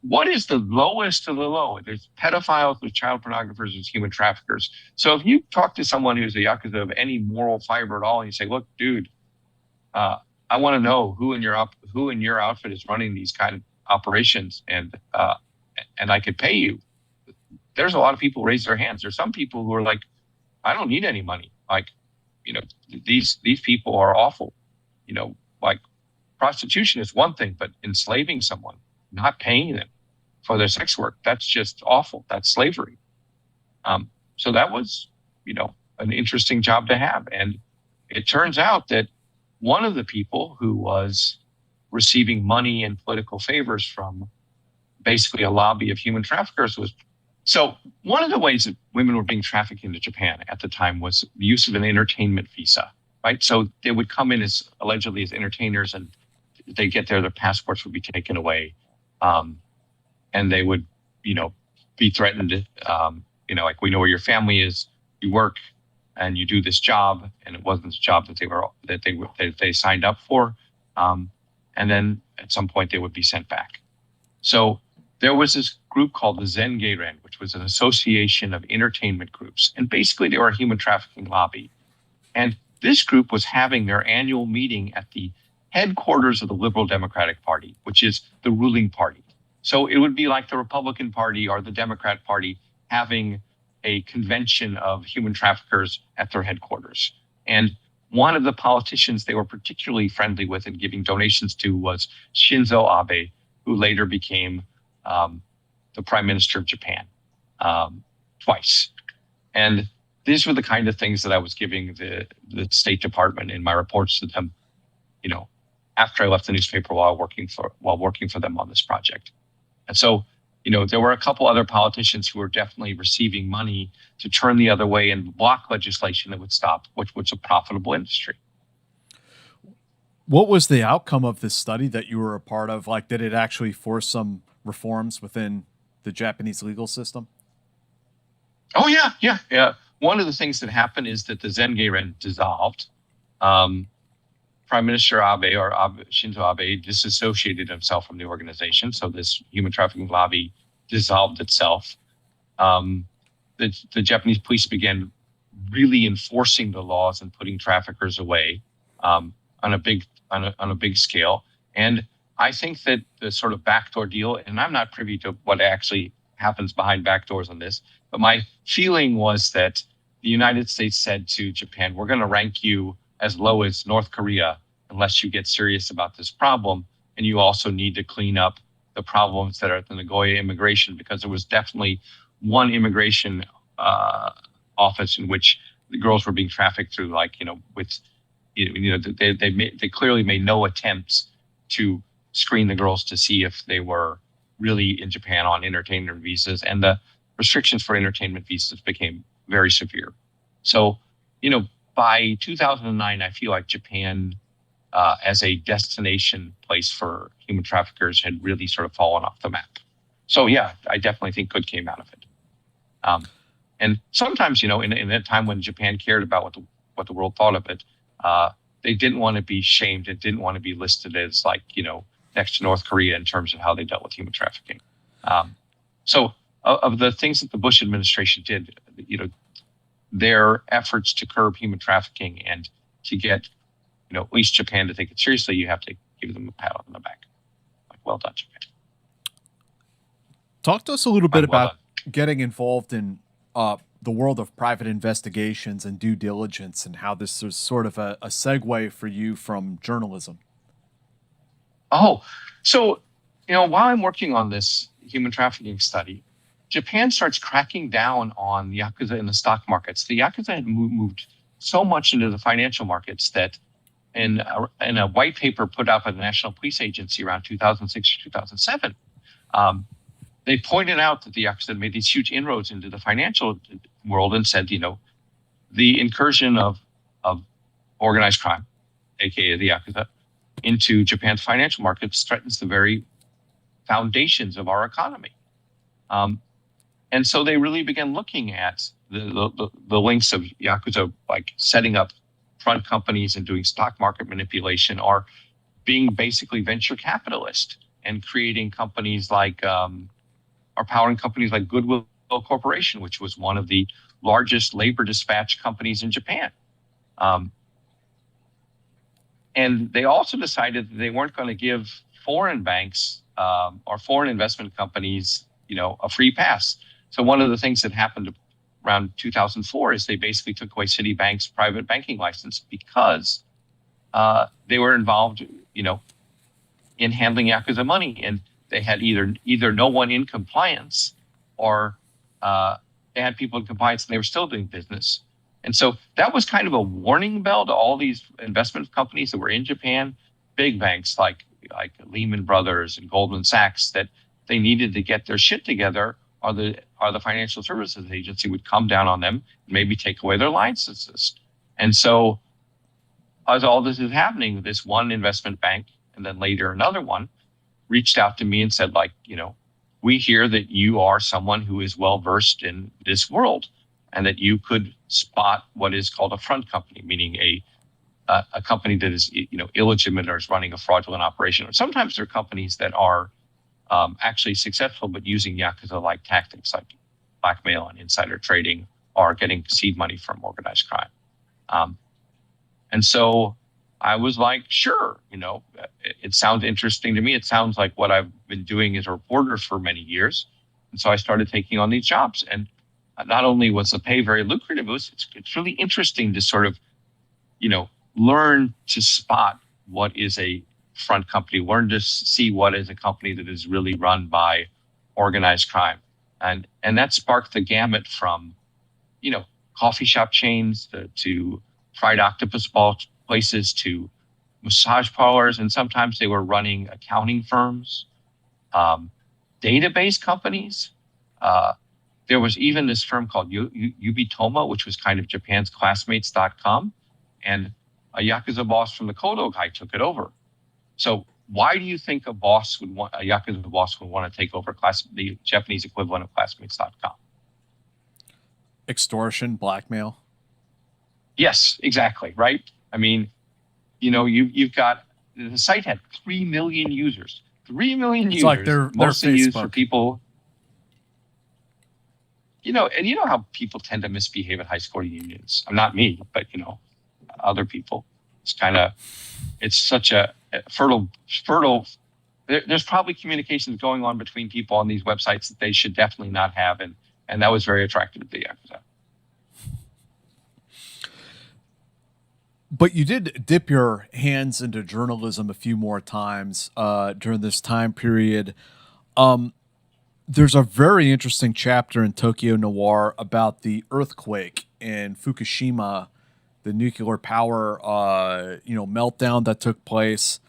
What is the lowest of the low? There's pedophiles, there's child pornographers, there's human traffickers. So if you talk to someone who's a Yakuza of any moral fiber at all, and you say, look, dude, I want to know who in your outfit is running these kind of operations, and I could pay you. There's a lot of people raise their hands. There's some people who are like, I don't need any money. Like, these people are awful. Like, prostitution is one thing, but enslaving someone, not paying them for their sex work, that's just awful. That's slavery. So that was, an interesting job to have. And it turns out that one of the people who was receiving money and political favors from basically a lobby of human traffickers was. So one of the ways that women were being trafficked into Japan at the time was the use of an entertainment visa, right? So they would come in as allegedly as entertainers, and they get there, their passports would be taken away. And they would, be threatened, like, we know where your family is, you work and you do this job, and it wasn't the job that they signed up for. And then at some point they would be sent back. So there was this group called the Zen Buddhist, which was an association of entertainment groups. And basically they were a human trafficking lobby. And this group was having their annual meeting at the headquarters of the Liberal Democratic Party, which is the ruling party. So it would be like the Republican Party or the Democrat Party having a convention of human traffickers at their headquarters. And one of the politicians they were particularly friendly with and giving donations to was Shinzo Abe, who later became the Prime Minister of Japan twice. And these were the kind of things that I was giving the State Department in my reports to them, after I left the newspaper while working for them on this project. And so, there were a couple other politicians who were definitely receiving money to turn the other way and block legislation that would stop, which was a profitable industry. What was the outcome of this study that you were a part of? Like, did it actually force some reforms within the Japanese legal system? Oh, yeah. One of the things that happened is that the Zen-Geiren dissolved. Prime Minister Abe, or Shinzo Abe, disassociated himself from the organization. So this human trafficking lobby dissolved itself. The Japanese police began really enforcing the laws and putting traffickers away on a big scale. And I think that the sort of backdoor deal, and I'm not privy to what actually happens behind back doors on this, but my feeling was that the United States said to Japan, we're going to rank you as low as North Korea unless you get serious about this problem. And you also need to clean up the problems that are at the Nagoya immigration, because there was definitely one immigration office in which the girls were being trafficked through, they clearly made no attempts to screen the girls to see if they were really in Japan on entertainment visas, and the restrictions for entertainment visas became very severe. So, by 2009, I feel like Japan, as a destination place for human traffickers, had really sort of fallen off the map. So, yeah, I definitely think good came out of it. And sometimes, in a time when Japan cared about what the world thought of it, they didn't want to be shamed and didn't want to be listed as next to North Korea in terms of how they dealt with human trafficking. So of the things that the Bush administration did, their efforts to curb human trafficking and to get, at least Japan to take it seriously, you have to give them a pat on the back. Like, well done, Japan. Talk to us a little bit about getting involved in the world of private investigations and due diligence, and how this is sort of a segue for you from journalism. Oh, so, while I'm working on this human trafficking study, Japan starts cracking down on Yakuza in the stock markets. The Yakuza had moved so much into the financial markets that in a white paper put out by the National Police Agency around 2006 or 2007, they pointed out that the Yakuza had made these huge inroads into the financial world and said, the incursion of organized crime, aka the Yakuza, into Japan's financial markets threatens the very foundations of our economy. And so they really began looking at the links of Yakuza, like setting up front companies and doing stock market manipulation, or being basically venture capitalist and creating companies like, or powering companies like Goodwill Corporation, which was one of the largest labor dispatch companies in Japan. And they also decided that they weren't going to give foreign banks or foreign investment companies, a free pass. So one of the things that happened around 2004 is they basically took away Citibank's private banking license because they were involved, in handling Yakuza money. And they had either no one in compliance, or they had people in compliance and they were still doing business. And so that was kind of a warning bell to all these investment companies that were in Japan, big banks like Lehman Brothers and Goldman Sachs, that they needed to get their shit together, or the financial services agency would come down on them and maybe take away their licenses. And so as all this is happening, this one investment bank, and then later another one, reached out to me and said, like, we hear that you are someone who is well versed in this world, and that you could spot what is called a front company, meaning a company that is illegitimate or is running a fraudulent operation. Or sometimes they're companies that are actually successful, but using Yakuza-like tactics like blackmail and insider trading, or getting seed money from organized crime. And so I was like, sure, it sounds interesting to me. It sounds like what I've been doing as a reporter for many years. And so I started taking on these jobs. And not only was the pay very lucrative, it's really interesting to sort of, learn to spot what is a front company, learn to see what is a company that is really run by organized crime. And that sparked the gamut from, coffee shop chains to fried octopus ball places to massage parlors. And sometimes they were running accounting firms, database companies. There was even this firm called Yubitoma, which was kind of Japan's classmates.com. And a Yakuza boss from the Kodo guy took it over. So why do you think a Yakuza boss would want to take over the Japanese equivalent of classmates.com? Extortion, blackmail. Yes, exactly. Right. I mean, you've got, the site had 3 million users. 3 million users. It's like they're mostly Facebook. Used for people. And how people tend to misbehave at high school reunions. Not me, but other people. It's such a fertile. There's probably communications going on between people on these websites that they should definitely not have, and that was very attractive to the Yakuza. But you did dip your hands into journalism a few more times during this time period. There's a very interesting chapter in Tokyo Noir about the earthquake in Fukushima, the nuclear power, meltdown that took place,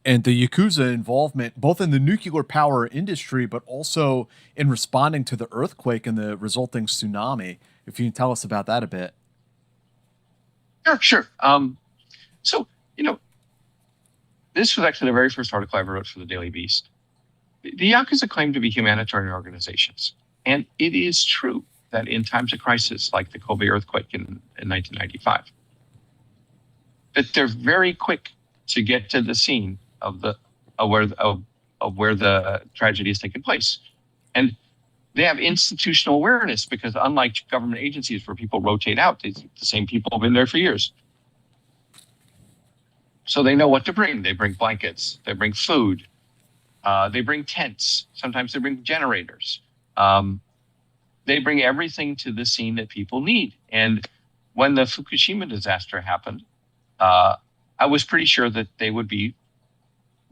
and the Yakuza involvement, both in the nuclear power industry, but also in responding to the earthquake and the resulting tsunami. If you can tell us about that a bit. Sure. So, this was actually the very first article I ever wrote for the Daily Beast. The Yakuza claim to be humanitarian organizations. And it is true that in times of crisis, like the Kobe earthquake in 1995, that they're very quick to get to the scene of where the tragedy has taken place. And they have institutional awareness, because unlike government agencies where people rotate out, the same people have been there for years. So they know what to bring. They bring blankets, they bring food, they bring tents. Sometimes they bring generators. They bring everything to the scene that people need. And when the Fukushima disaster happened, I was pretty sure that they would be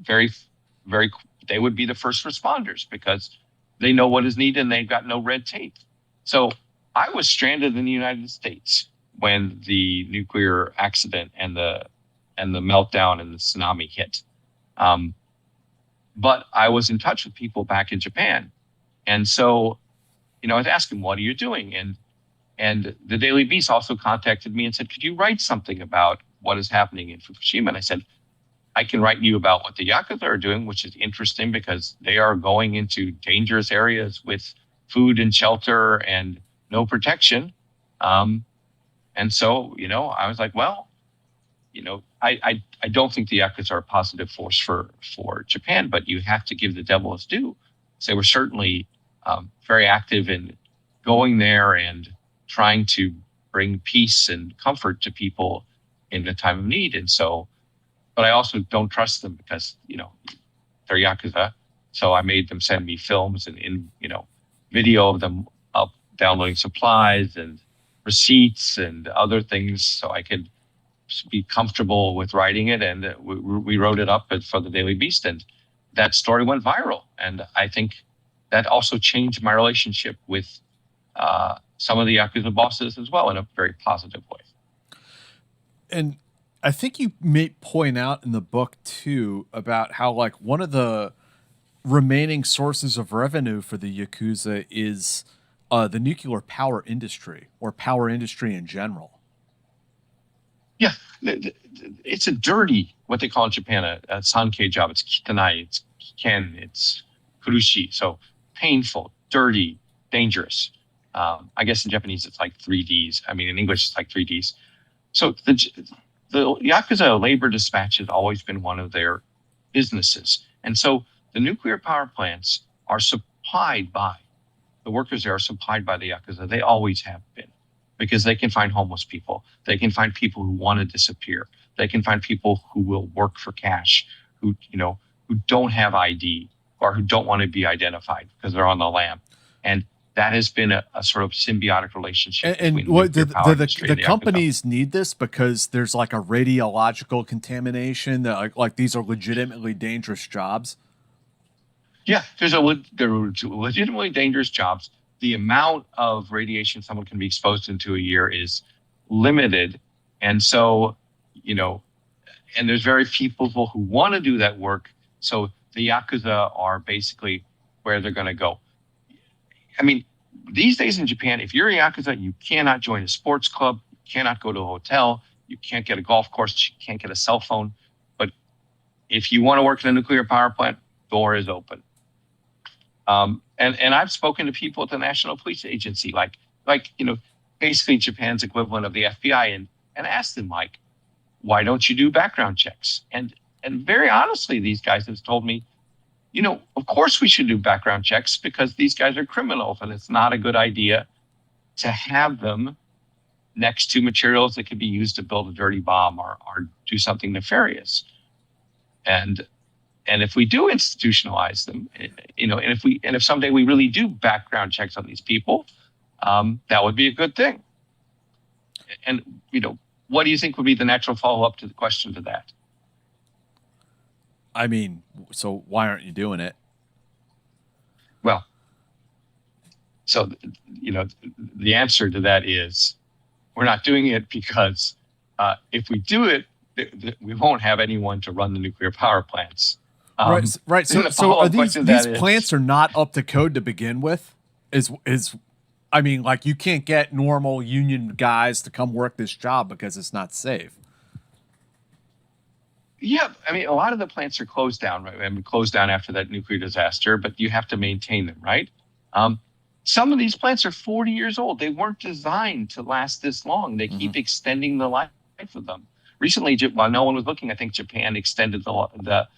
they would be the first responders, because they know what is needed and they've got no red tape. So I was stranded in the United States when the nuclear accident and the meltdown and the tsunami hit. But I was in touch with people back in Japan. And so, I was asking, what are you doing? And the Daily Beast also contacted me and said, could you write something about what is happening in Fukushima? And I said, I can write you about what the Yakuza are doing, which is interesting because they are going into dangerous areas with food and shelter and no protection. And so, I was like, well, I don't think the Yakuza are a positive force for Japan, but you have to give the devil his due. So they were certainly very active in going there and trying to bring peace and comfort to people in a time of need. And so, but I also don't trust them because, they're Yakuza. So I made them send me films and video of them up downloading supplies and receipts and other things so I could be comfortable with writing it. And we wrote it up for the Daily Beast. And that story went viral. And I think that also changed my relationship with some of the Yakuza bosses as well in a very positive way. And I think you may point out in the book too about how like one of the remaining sources of revenue for the Yakuza is the nuclear power industry or power industry in general. Yeah, it's a dirty, what they call in Japan, a sankei job. It's kitanai, it's ken, it's kurushi. So painful, dirty, dangerous. I guess in Japanese it's like 3Ds. I mean, in English it's like 3Ds. So the Yakuza labor dispatch has always been one of their businesses. And so the nuclear power plants are supplied by, the workers there are supplied by the Yakuza. They always have been, because they can find homeless people. They can find people who want to disappear. They can find people who will work for cash, who don't have ID or who don't want to be identified because they're on the lam. And that has been a sort of symbiotic relationship. And what do the companies need this because there's like a radiological contamination that like these are legitimately dangerous jobs? Yeah, there are legitimately dangerous jobs. The amount of radiation someone can be exposed into a year is limited. And so, and there's very few people who want to do that work. So the Yakuza are basically where they're going to go. I mean, these days in Japan, if you're a Yakuza, you cannot join a sports club, you cannot go to a hotel, you can't get a golf course, you can't get a cell phone. But if you want to work in a nuclear power plant, door is open. And I've spoken to people at the National Police Agency, like basically Japan's equivalent of the FBI, and asked them, like, why don't you do background checks? And very honestly, these guys have told me, of course we should do background checks because these guys are criminals and it's not a good idea to have them next to materials that could be used to build a dirty bomb or do something nefarious. And if we do institutionalize them, and if someday we really do background checks on these people, that would be a good thing. And, what do you think would be the natural follow-up to the question to that? I mean, so why aren't you doing it? Well, so, the answer to that is we're not doing it because if we do it, we won't have anyone to run the nuclear power plants. Right. So are these plants are not up to code to begin with? I mean, like you can't get normal union guys to come work this job because it's not safe. Yeah, I mean, a lot of the plants are closed down, right? And closed down after that nuclear disaster, but you have to maintain them, right? Some of these plants are 40 years old. They weren't designed to last this long. They keep extending the life of them. Recently, while no one was looking, I think Japan extended the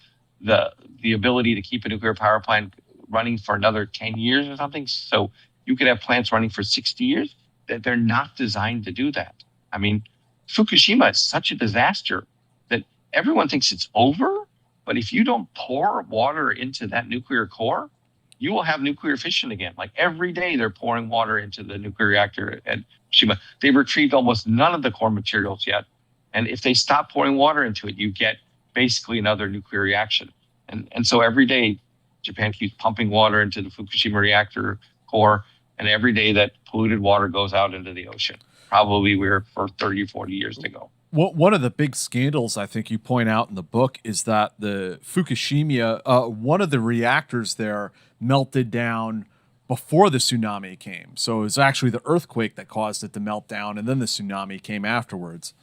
ability to keep a nuclear power plant running for another 10 years or something. So you could have plants running for 60 years. That they're not designed to do that. I mean, Fukushima is such a disaster that everyone thinks it's over. But if you don't pour water into that nuclear core, you will have nuclear fission again. Like every day they're pouring water into the nuclear reactor at Fukushima. They've retrieved almost none of the core materials yet. And if they stop pouring water into it, you get basically another nuclear reaction. And so every day Japan keeps pumping water into the Fukushima reactor core. And every day that polluted water goes out into the ocean. Probably we're for 30 or 40 years to go. One of the big scandals I think you point out in the book is that the Fukushima, one of the reactors there melted down before the tsunami came. So it was actually the earthquake that caused it to melt down, and then the tsunami came afterwards.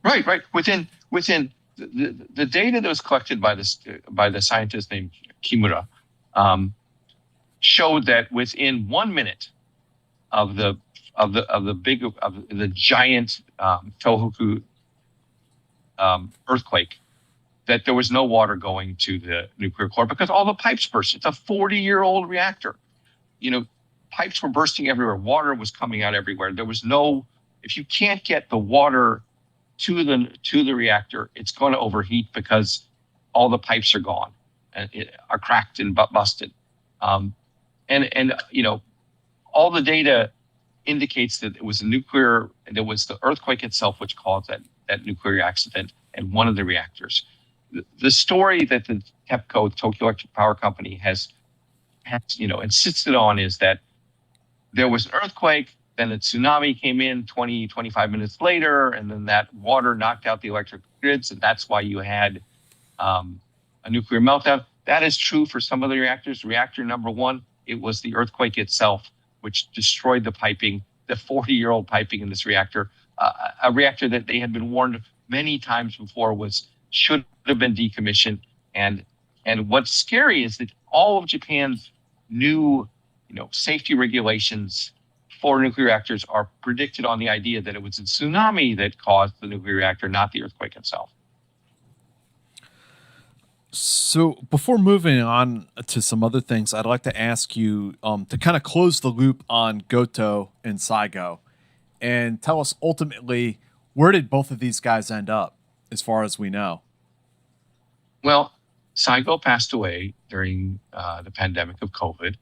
Right. Within the data that was collected by the scientist named Kimura showed that within 1 minute of the giant Tohoku earthquake, that there was no water going to the nuclear core because all the pipes burst. It's a 40-year-old reactor. Pipes were bursting everywhere. Water was coming out everywhere. There was no. If you can't get the water to the reactor, it's going to overheat because all the pipes are gone and are cracked and busted. And all the data indicates that it was the earthquake itself which caused that nuclear accident at one of the reactors. the story that the TEPCO, Tokyo Electric Power Company, has insisted on is that there was an earthquake, then a tsunami came in 20, 25 minutes later, and then that water knocked out the electric grids, and that's why you had a nuclear meltdown. That is true for some of the reactors. Reactor number 1, it was the earthquake itself which destroyed the piping, the 40-year-old piping in this reactor, a reactor that they had been warned many times before should have been decommissioned. And what's scary is that all of Japan's new, safety regulations for nuclear reactors are predicted on the idea that it was a tsunami that caused the nuclear reactor, not the earthquake itself. So before moving on to some other things, I'd like to ask you to kind of close the loop on Goto and Saigo and tell us ultimately, where did both of these guys end up as far as we know? Well, Saigo passed away during the pandemic of COVID,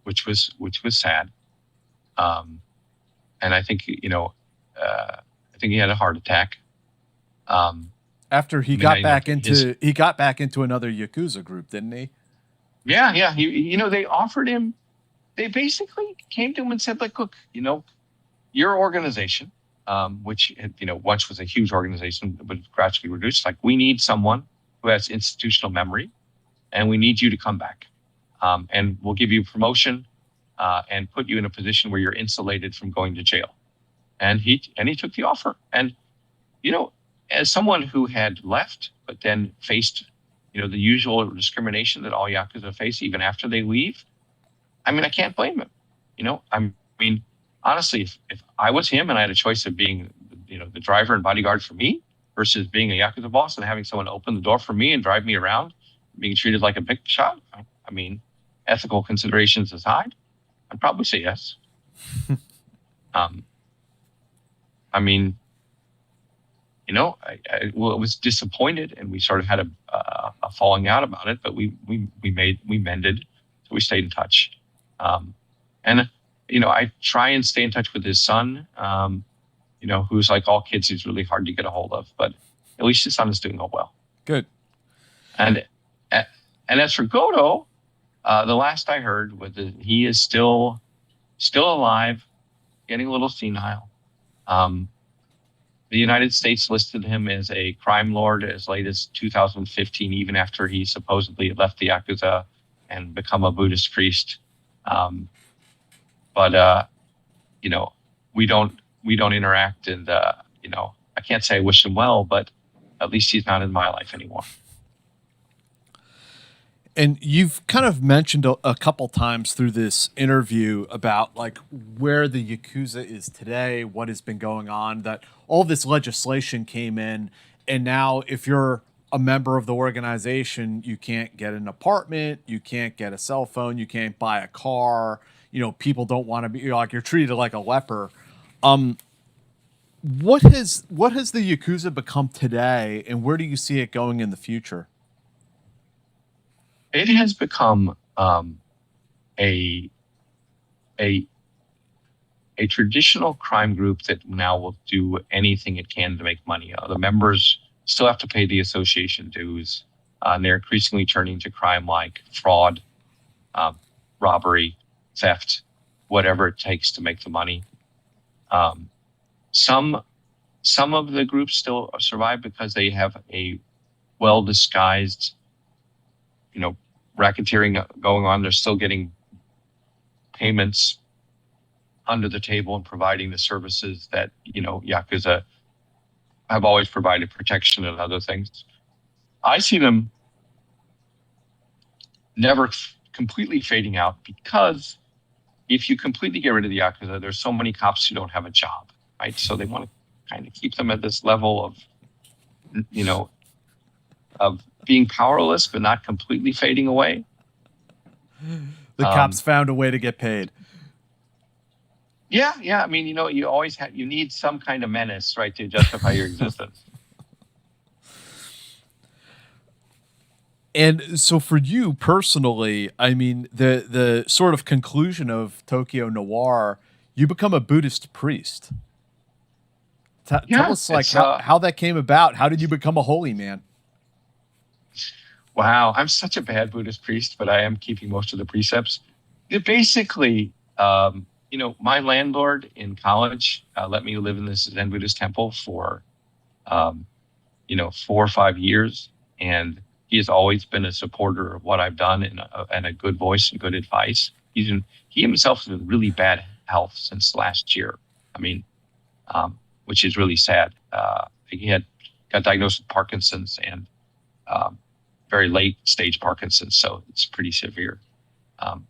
which was sad. And I think, I think he had a heart attack. After he got back into another Yakuza group, didn't he? Yeah. They offered him. They basically came to him and said, like, look, your organization, which once was a huge organization, but gradually reduced. Like, we need someone who has institutional memory, and we need you to come back, and we'll give you promotion, and put you in a position where you're insulated from going to jail. And he took the offer, and as someone who had left, but then faced, the usual discrimination that all Yakuza face even after they leave, I can't blame him. Honestly, if I was him and I had a choice of being, the driver and bodyguard for me versus being a Yakuza boss and having someone open the door for me and drive me around, being treated like a big shot, ethical considerations aside, I'd probably say yes. I was disappointed, and we sort of had a falling out about it, but we mended, so we stayed in touch. I try and stay in touch with his son, who's like all kids, he's really hard to get a hold of, but at least his son is doing well. Good. And as for Goto, the last I heard was that he is still alive, getting a little senile. The United States listed him as a crime lord as late as 2015, even after he supposedly left the Yakuza and become a Buddhist priest. But we don't interact, and I can't say I wish him well, but at least he's not in my life anymore. And you've kind of mentioned a couple times through this interview about like where the Yakuza is today, what has been going on, that all this legislation came in, and now if you're a member of the organization, you can't get an apartment, you can't get a cell phone, you can't buy a car. People don't want to be, you're treated like a leper. What has the Yakuza become today, and where do you see it going in the future? It has become a traditional crime group that now will do anything it can to make money. The members still have to pay the association dues, and they're increasingly turning to crime like fraud, robbery, theft, whatever it takes to make the money. Some of the groups still survive because they have a well-disguised racketeering going on. They're still getting payments under the table and providing the services that, Yakuza have always provided, protection and other things. I see them never completely fading out, because if you completely get rid of the Yakuza, there's so many cops who don't have a job, right? So they want to kind of keep them at this level of, of being powerless, but not completely fading away. The cops found a way to get paid. Yeah. You always you need some kind of menace, right, to justify your existence. And so for you personally, the sort of conclusion of Tokyo Noir, you become a Buddhist priest. Tell us how that came about. How did you become a holy man? Wow, I'm such a bad Buddhist priest, but I am keeping most of the precepts. Basically, my landlord in college let me live in this Zen Buddhist temple for, um, 4 or 5 years, and he has always been a supporter of what I've done and a good voice and good advice. He himself is in really bad health since last year. I mean, which is really sad. He got diagnosed with Parkinson's and um, very late stage Parkinson's, so it's pretty severe. Um,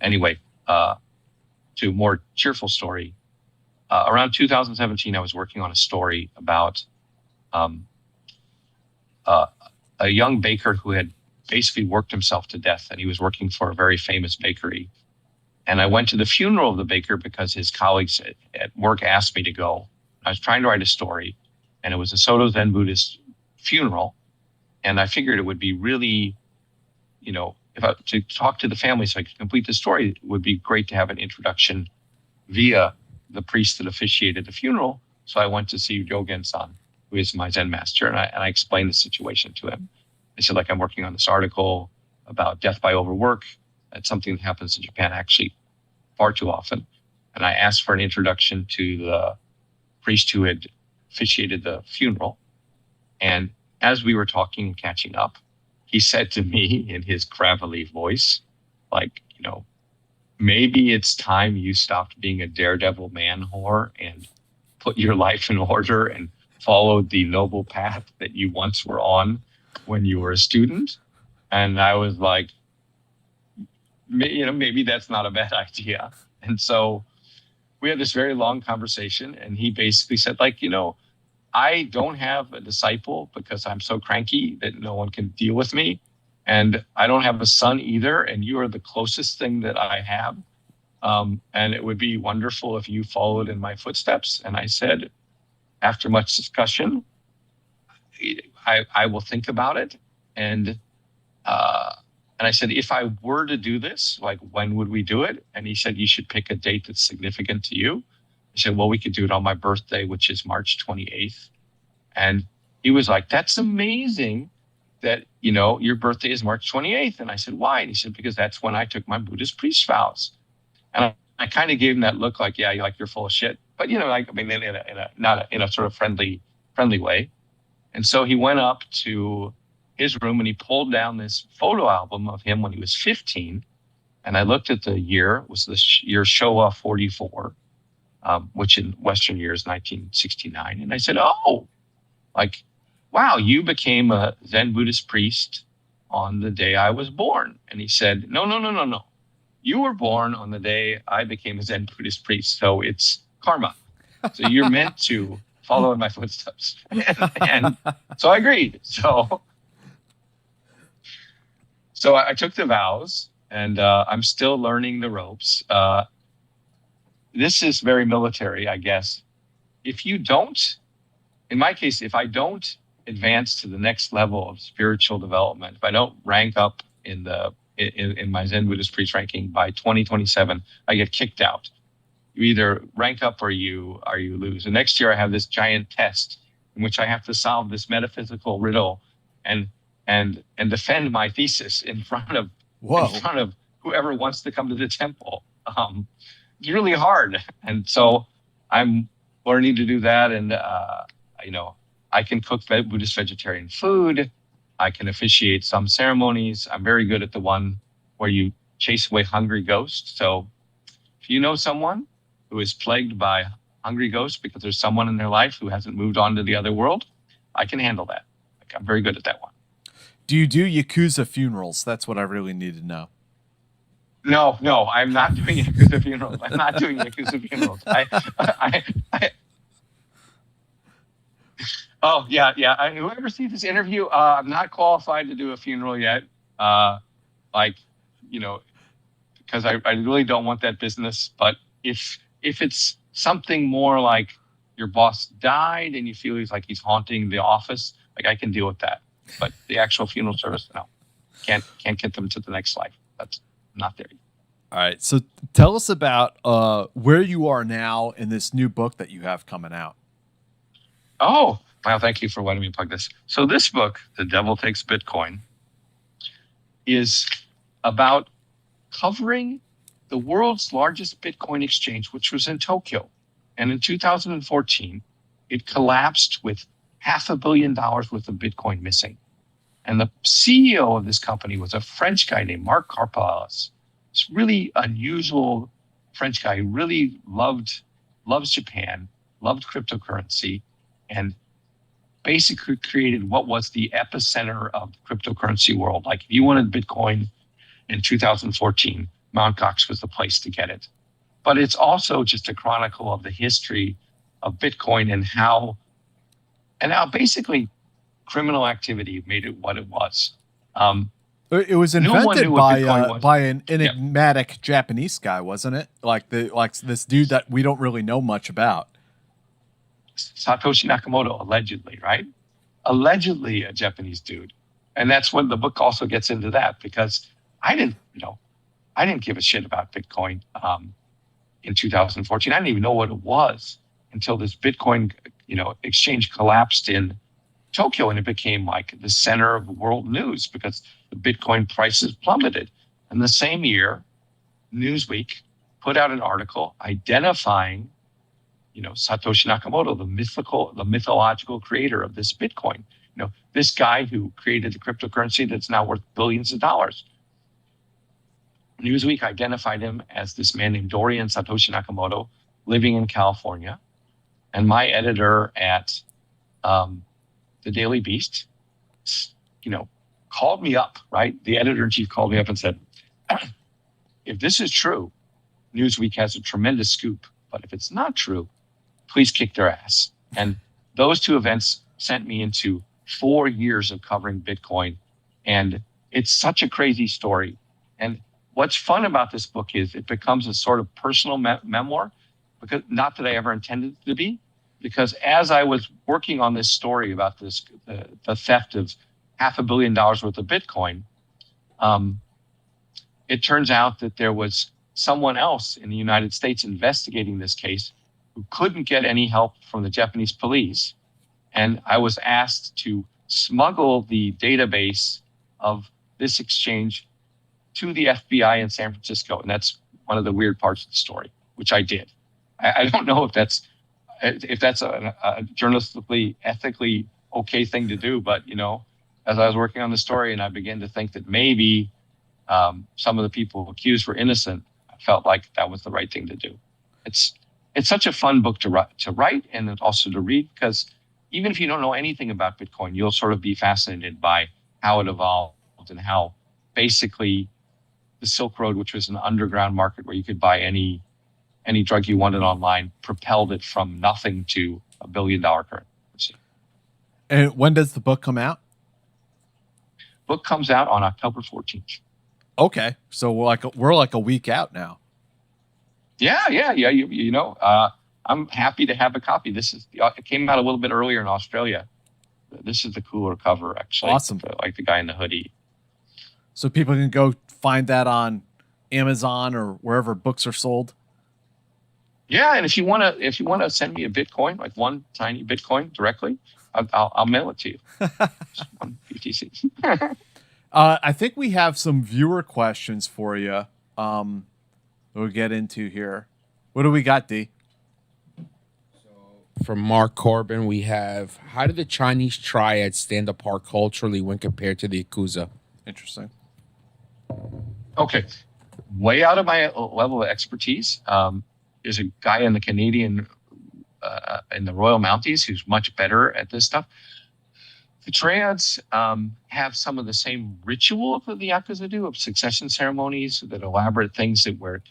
anyway, to a more cheerful story. Around 2017, I was working on a story about um, uh, a young baker who had basically worked himself to death, and he was working for a very famous bakery. And I went to the funeral of the baker because his colleagues at work asked me to go. I was trying to write a story, and it was a Soto Zen Buddhist funeral. And I figured it would be really, to talk to the family so I could complete the story, it would be great to have an introduction via the priest that officiated the funeral. So I went to see Jogen-san, who is my Zen master, and I explained the situation to him. I said, I'm working on this article about death by overwork. That's something that happens in Japan actually far too often. And I asked for an introduction to the priest who had officiated the funeral. And as we were talking and catching up, he said to me in his gravelly voice, maybe it's time you stopped being a daredevil man whore and put your life in order and followed the noble path that you once were on when you were a student. And I was like, maybe that's not a bad idea. And so we had this very long conversation, and he basically said, I don't have a disciple because I'm so cranky that no one can deal with me. And I don't have a son either. And you are the closest thing that I have. And it would be wonderful if you followed in my footsteps. And I said, after much discussion, I will think about it. And I said, if I were to do this, when would we do it? And he said, you should pick a date that's significant to you. I said, well, we could do it on my birthday, which is March 28th. And he was like, that's amazing that, your birthday is March 28th. And I said, why? And he said, because that's when I took my Buddhist priest vows. And I kind of gave him that look like, yeah, you're full of shit. But, in a sort of friendly way. And so he went up to his room and he pulled down this photo album of him when he was 15. And I looked at the year, it was the year Showa 44. Which in Western year is 1969. And I said, wow, you became a Zen Buddhist priest on the day I was born. And he said, no. You were born on the day I became a Zen Buddhist priest. So it's karma. So you're meant to follow in my footsteps. and so I agreed. So I took the vows, and I'm still learning the ropes. This is very military, I guess. In my case, if I don't advance to the next level of spiritual development, if I don't rank up in my Zen Buddhist priest ranking by 2027, I get kicked out. You either rank up or you lose. And next year I have this giant test in which I have to solve this metaphysical riddle and defend my thesis in front of whoever wants to come to the temple. It's really hard. And so I'm learning to do that. And, I can cook Buddhist vegetarian food. I can officiate some ceremonies. I'm very good at the one where you chase away hungry ghosts. So if you know someone who is plagued by hungry ghosts because there's someone in their life who hasn't moved on to the other world, I can handle that. I'm very good at that one. Do you do Yakuza funerals? That's what I really need to know. No, I'm not doing Yakuza funerals. Oh, yeah. Whoever sees this interview, I'm not qualified to do a funeral yet. Because I really don't want that business. But if it's something more like your boss died and you feel he's haunting the office, I can deal with that. But the actual funeral service, no, can't get them to the next life. That's not there yet. All right. So tell us about where you are now in this new book that you have coming out. Oh, Wow, thank you for letting me plug this. So this book, The Devil Takes Bitcoin, is about covering the world's largest Bitcoin exchange, which was in Tokyo. And in 2014, it collapsed with $500 million worth of Bitcoin missing. And the CEO of this company was a French guy named Marc Karpelès. This really unusual French guy who really loves Japan, loved cryptocurrency, and basically created what was the epicenter of the cryptocurrency world. Like if you wanted Bitcoin in 2014, Mt. Gox was the place to get it. But it's also just a chronicle of the history of Bitcoin and how basically criminal activity made it what it was. It was invented by an enigmatic Japanese guy, wasn't it? Like this dude that we don't really know much about. Satoshi Nakamoto, allegedly, right? Allegedly a Japanese dude. And that's when the book also gets into that, because I didn't give a shit about Bitcoin in 2014. I didn't even know what it was until this Bitcoin, exchange collapsed in Tokyo, and it became like the center of world news because the Bitcoin prices plummeted. And the same year, Newsweek put out an article identifying, Satoshi Nakamoto, the mythological creator of this Bitcoin. This guy who created the cryptocurrency that's now worth billions of dollars. Newsweek identified him as this man named Dorian Satoshi Nakamoto living in California. And my editor at the Daily Beast, called me up, right? The editor-in-chief called me up and said, if this is true, Newsweek has a tremendous scoop. But if it's not true, please kick their ass. And those two events sent me into 4 years of covering Bitcoin. And it's such a crazy story. And what's fun about this book is it becomes a sort of personal memoir, because not that I ever intended it to be, because as I was working on this story about the theft of $500 million worth of Bitcoin, it turns out that there was someone else in the United States investigating this case who couldn't get any help from the Japanese police. And I was asked to smuggle the database of this exchange to the FBI in San Francisco. And that's one of the weird parts of the story, which I did. I don't know if that's a journalistically, ethically okay thing to do, but as I was working on the story and I began to think that maybe some of the people accused were innocent, I felt like that was the right thing to do. It's such a fun book to write and also to read, because even if you don't know anything about Bitcoin, you'll sort of be fascinated by how it evolved and how basically the Silk Road, which was an underground market where you could buy any drug you wanted online, propelled it from nothing to $1 billion currency. And when does the book come out? Book comes out on October 14th. Okay, so we're like a week out now. Yeah. I'm happy to have a copy. It came out a little bit earlier in Australia. This is the cooler cover, actually. Awesome. Like the guy in the hoodie. So people can go find that on Amazon or wherever books are sold. Yeah, and if you want to send me a Bitcoin, like one tiny Bitcoin directly, I'll mail it to you. One BTC. I think we have some viewer questions for you. We'll get into here. What do we got, D? From Mark Corbin, we have, how do the Chinese triads stand apart culturally when compared to the Yakuza? Interesting. Okay. Way out of my level of expertise. There's a guy in the Canadian, in the Royal Mounties who's much better at this stuff. The triads have some of the same rituals that the Yakuza do, of succession ceremonies, that elaborate things where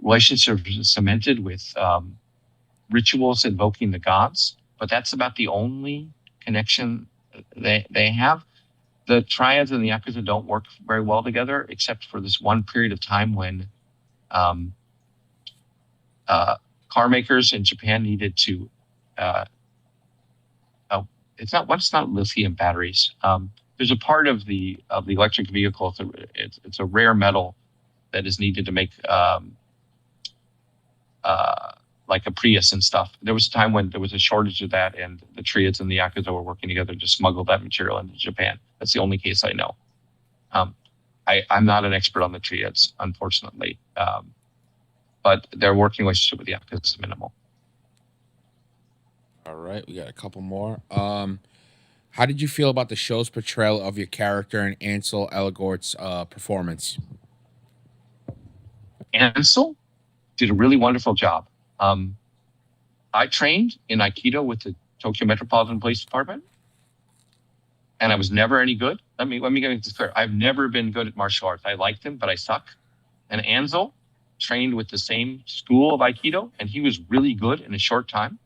relationships are cemented with rituals invoking the gods. But that's about the only connection they have. The triads and the Yakuza don't work very well together, except for this one period of time when car makers in Japan needed to it's not lithium batteries. There's a part of the electric vehicle. It's a rare metal that is needed to make like a Prius and stuff. There was a time when there was a shortage of that, and the triads and the Yakuza were working together to smuggle that material into Japan. That's the only case I know. I'm not an expert on the triads, unfortunately, but their working relationship with the Yakuza is minimal. All right, we got a couple more. How did you feel about the show's portrayal of your character and Ansel Elgort's performance? Ansel did a really wonderful job. I trained in Aikido with the Tokyo Metropolitan Police Department, and I was never any good. Let me get this clear. I've never been good at martial arts. I liked them, but I suck. And Ansel trained with the same school of Aikido, and he was really good in a short time.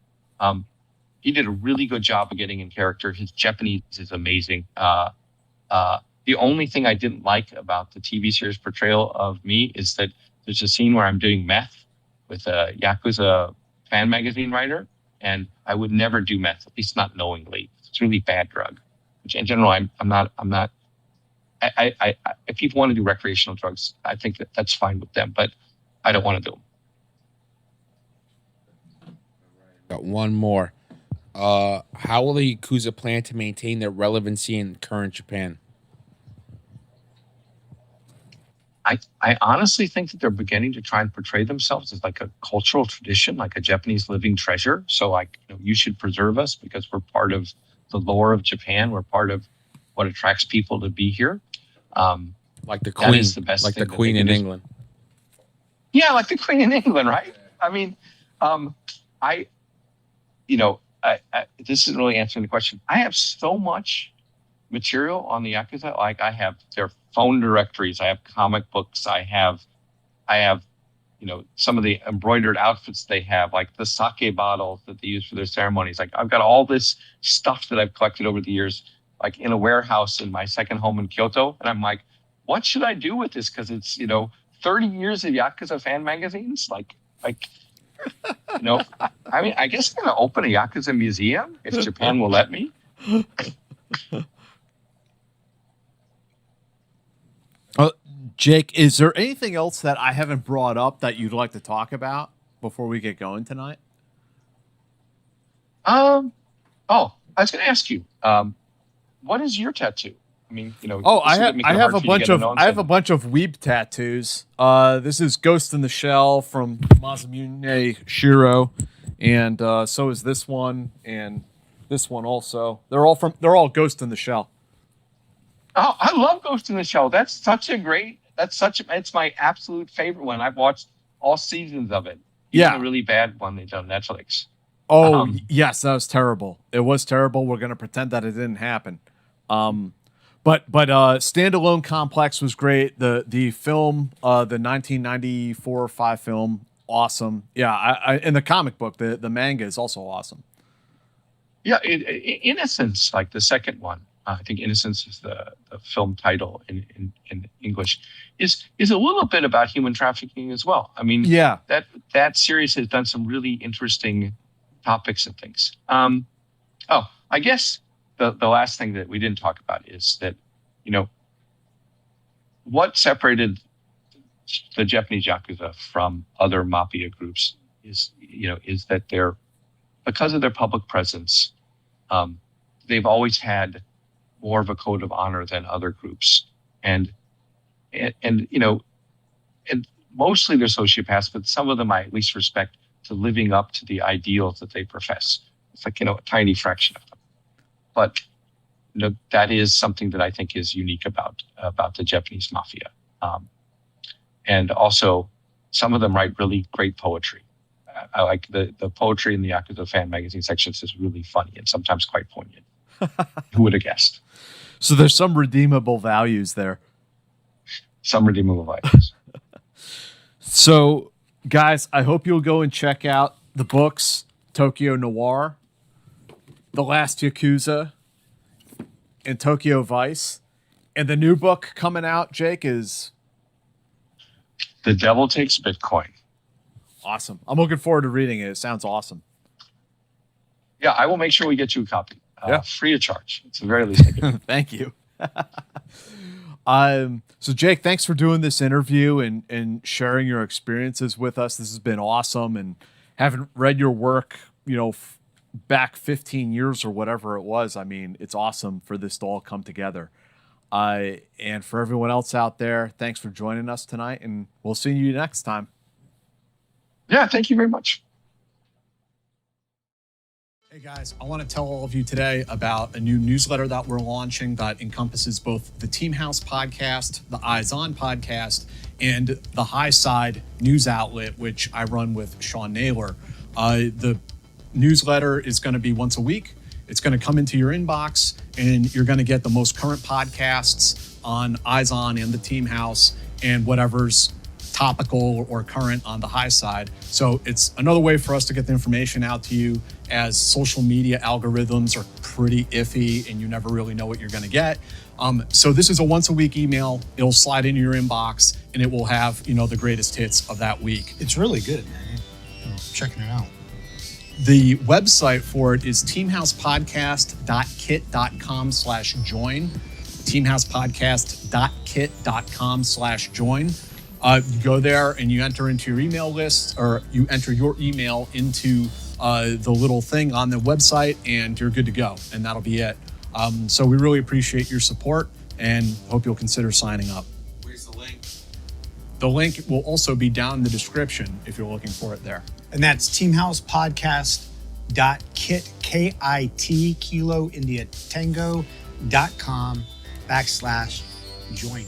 He did a really good job of getting in character. His Japanese is amazing. The only thing I didn't like about the TV series portrayal of me is that there's a scene where I'm doing meth with a Yakuza fan magazine writer, and I would never do meth, at least not knowingly. It's a really bad drug. Which in general, I'm not. If people want to do recreational drugs, I think that's fine with them, but I don't want to do them. Got one more. How will the Yakuza plan to maintain their relevancy in current Japan? I honestly think that they're beginning to try and portray themselves as like a cultural tradition, like a Japanese living treasure. So like, you should preserve us because we're part of the lore of Japan. We're part of what attracts people to be here. Like the Queen, like the Queen in England. Yeah, like the Queen in England, right? I mean, this isn't really answering the question. I have so much material on the Yakuza. Like I have their phone directories, I have comic books, I have, some of the embroidered outfits they have, like the sake bottles that they use for their ceremonies. Like I've got all this stuff that I've collected over the years, like in a warehouse in my second home in Kyoto. And I'm like, what should I do with this? Because it's, 30 years of Yakuza fan magazines. I mean, I guess I'm going to open a Yakuza museum if Japan will let me. Jake, is there anything else that I haven't brought up that you'd like to talk about before we get going tonight? I was going to ask you, what is your tattoo? I mean, I have a bunch of weeb tattoos. This is Ghost in the Shell from Masamune Shiro, and so is this one and this one also. They're all Ghost in the Shell. Oh, I love Ghost in the Shell. It's my absolute favorite one. I've watched all seasons of it. Even the really bad one they did on Netflix. Oh, yes, that was terrible. It was terrible. We're going to pretend that it didn't happen. But Standalone Complex was great. The film, the 1994 or 5 film, awesome. Yeah, and the comic book, the manga is also awesome. Yeah, Innocence, like the second one. I think Innocence is the film title in English, is a little bit about human trafficking as well. I mean, yeah, that series has done some really interesting topics and things. I guess the last thing that we didn't talk about is that, what separated the Japanese Yakuza from other mafia groups is that they're, because of their public presence, they've always had more of a code of honor than other groups. And mostly they're sociopaths, but some of them I at least respect to living up to the ideals that they profess. It's like, a tiny fraction of them. But, that is something that I think is unique about the Japanese mafia. And also some of them write really great poetry. I like the poetry in the Yakuza fan magazine sections is really funny and sometimes quite poignant. Who would have guessed? So there's some redeemable values there. Some redeemable values. So, guys, I hope you'll go and check out the books, Tokyo Noir, The Last Yakuza, and Tokyo Vice. And the new book coming out, Jake, is The Devil Takes Bitcoin. Awesome. I'm looking forward to reading it. It sounds awesome. Yeah, I will make sure we get you a copy. Free of charge. It's the very least I can do. Thank you. So Jake, thanks for doing this interview and sharing your experiences with us. This has been awesome. having read your work, back 15 years or whatever it was, I mean, it's awesome for this to all come together. And for everyone else out there, thanks for joining us tonight, and we'll see you next time. Yeah, thank you very much. Hey guys, I want to tell all of you today about a new newsletter that we're launching that encompasses both the Team House podcast, the Eyes On podcast, and the High Side news outlet, which I run with Sean Naylor. The newsletter is going to be once a week. It's going to come into your inbox, and you're going to get the most current podcasts on Eyes On and the Team House and whatever's topical or current on the High Side. So it's another way for us to get the information out to you, as social media algorithms are pretty iffy and you never really know what you're going to get. So this is a once a week email. It'll slide into your inbox and it will have, the greatest hits of that week. It's really good, man. I'm checking it out. The website for it is teamhousepodcast.kit.com/join. teamhousepodcast.kit.com/join. You go there and you enter into your email list, or you enter your email into the little thing on the website, and you're good to go. And that'll be it. So we really appreciate your support and hope you'll consider signing up. Where's the link? The link will also be down in the description if you're looking for it there. And that's teamhousepodcast.kit, KIT, Kilo India Tango.com /join.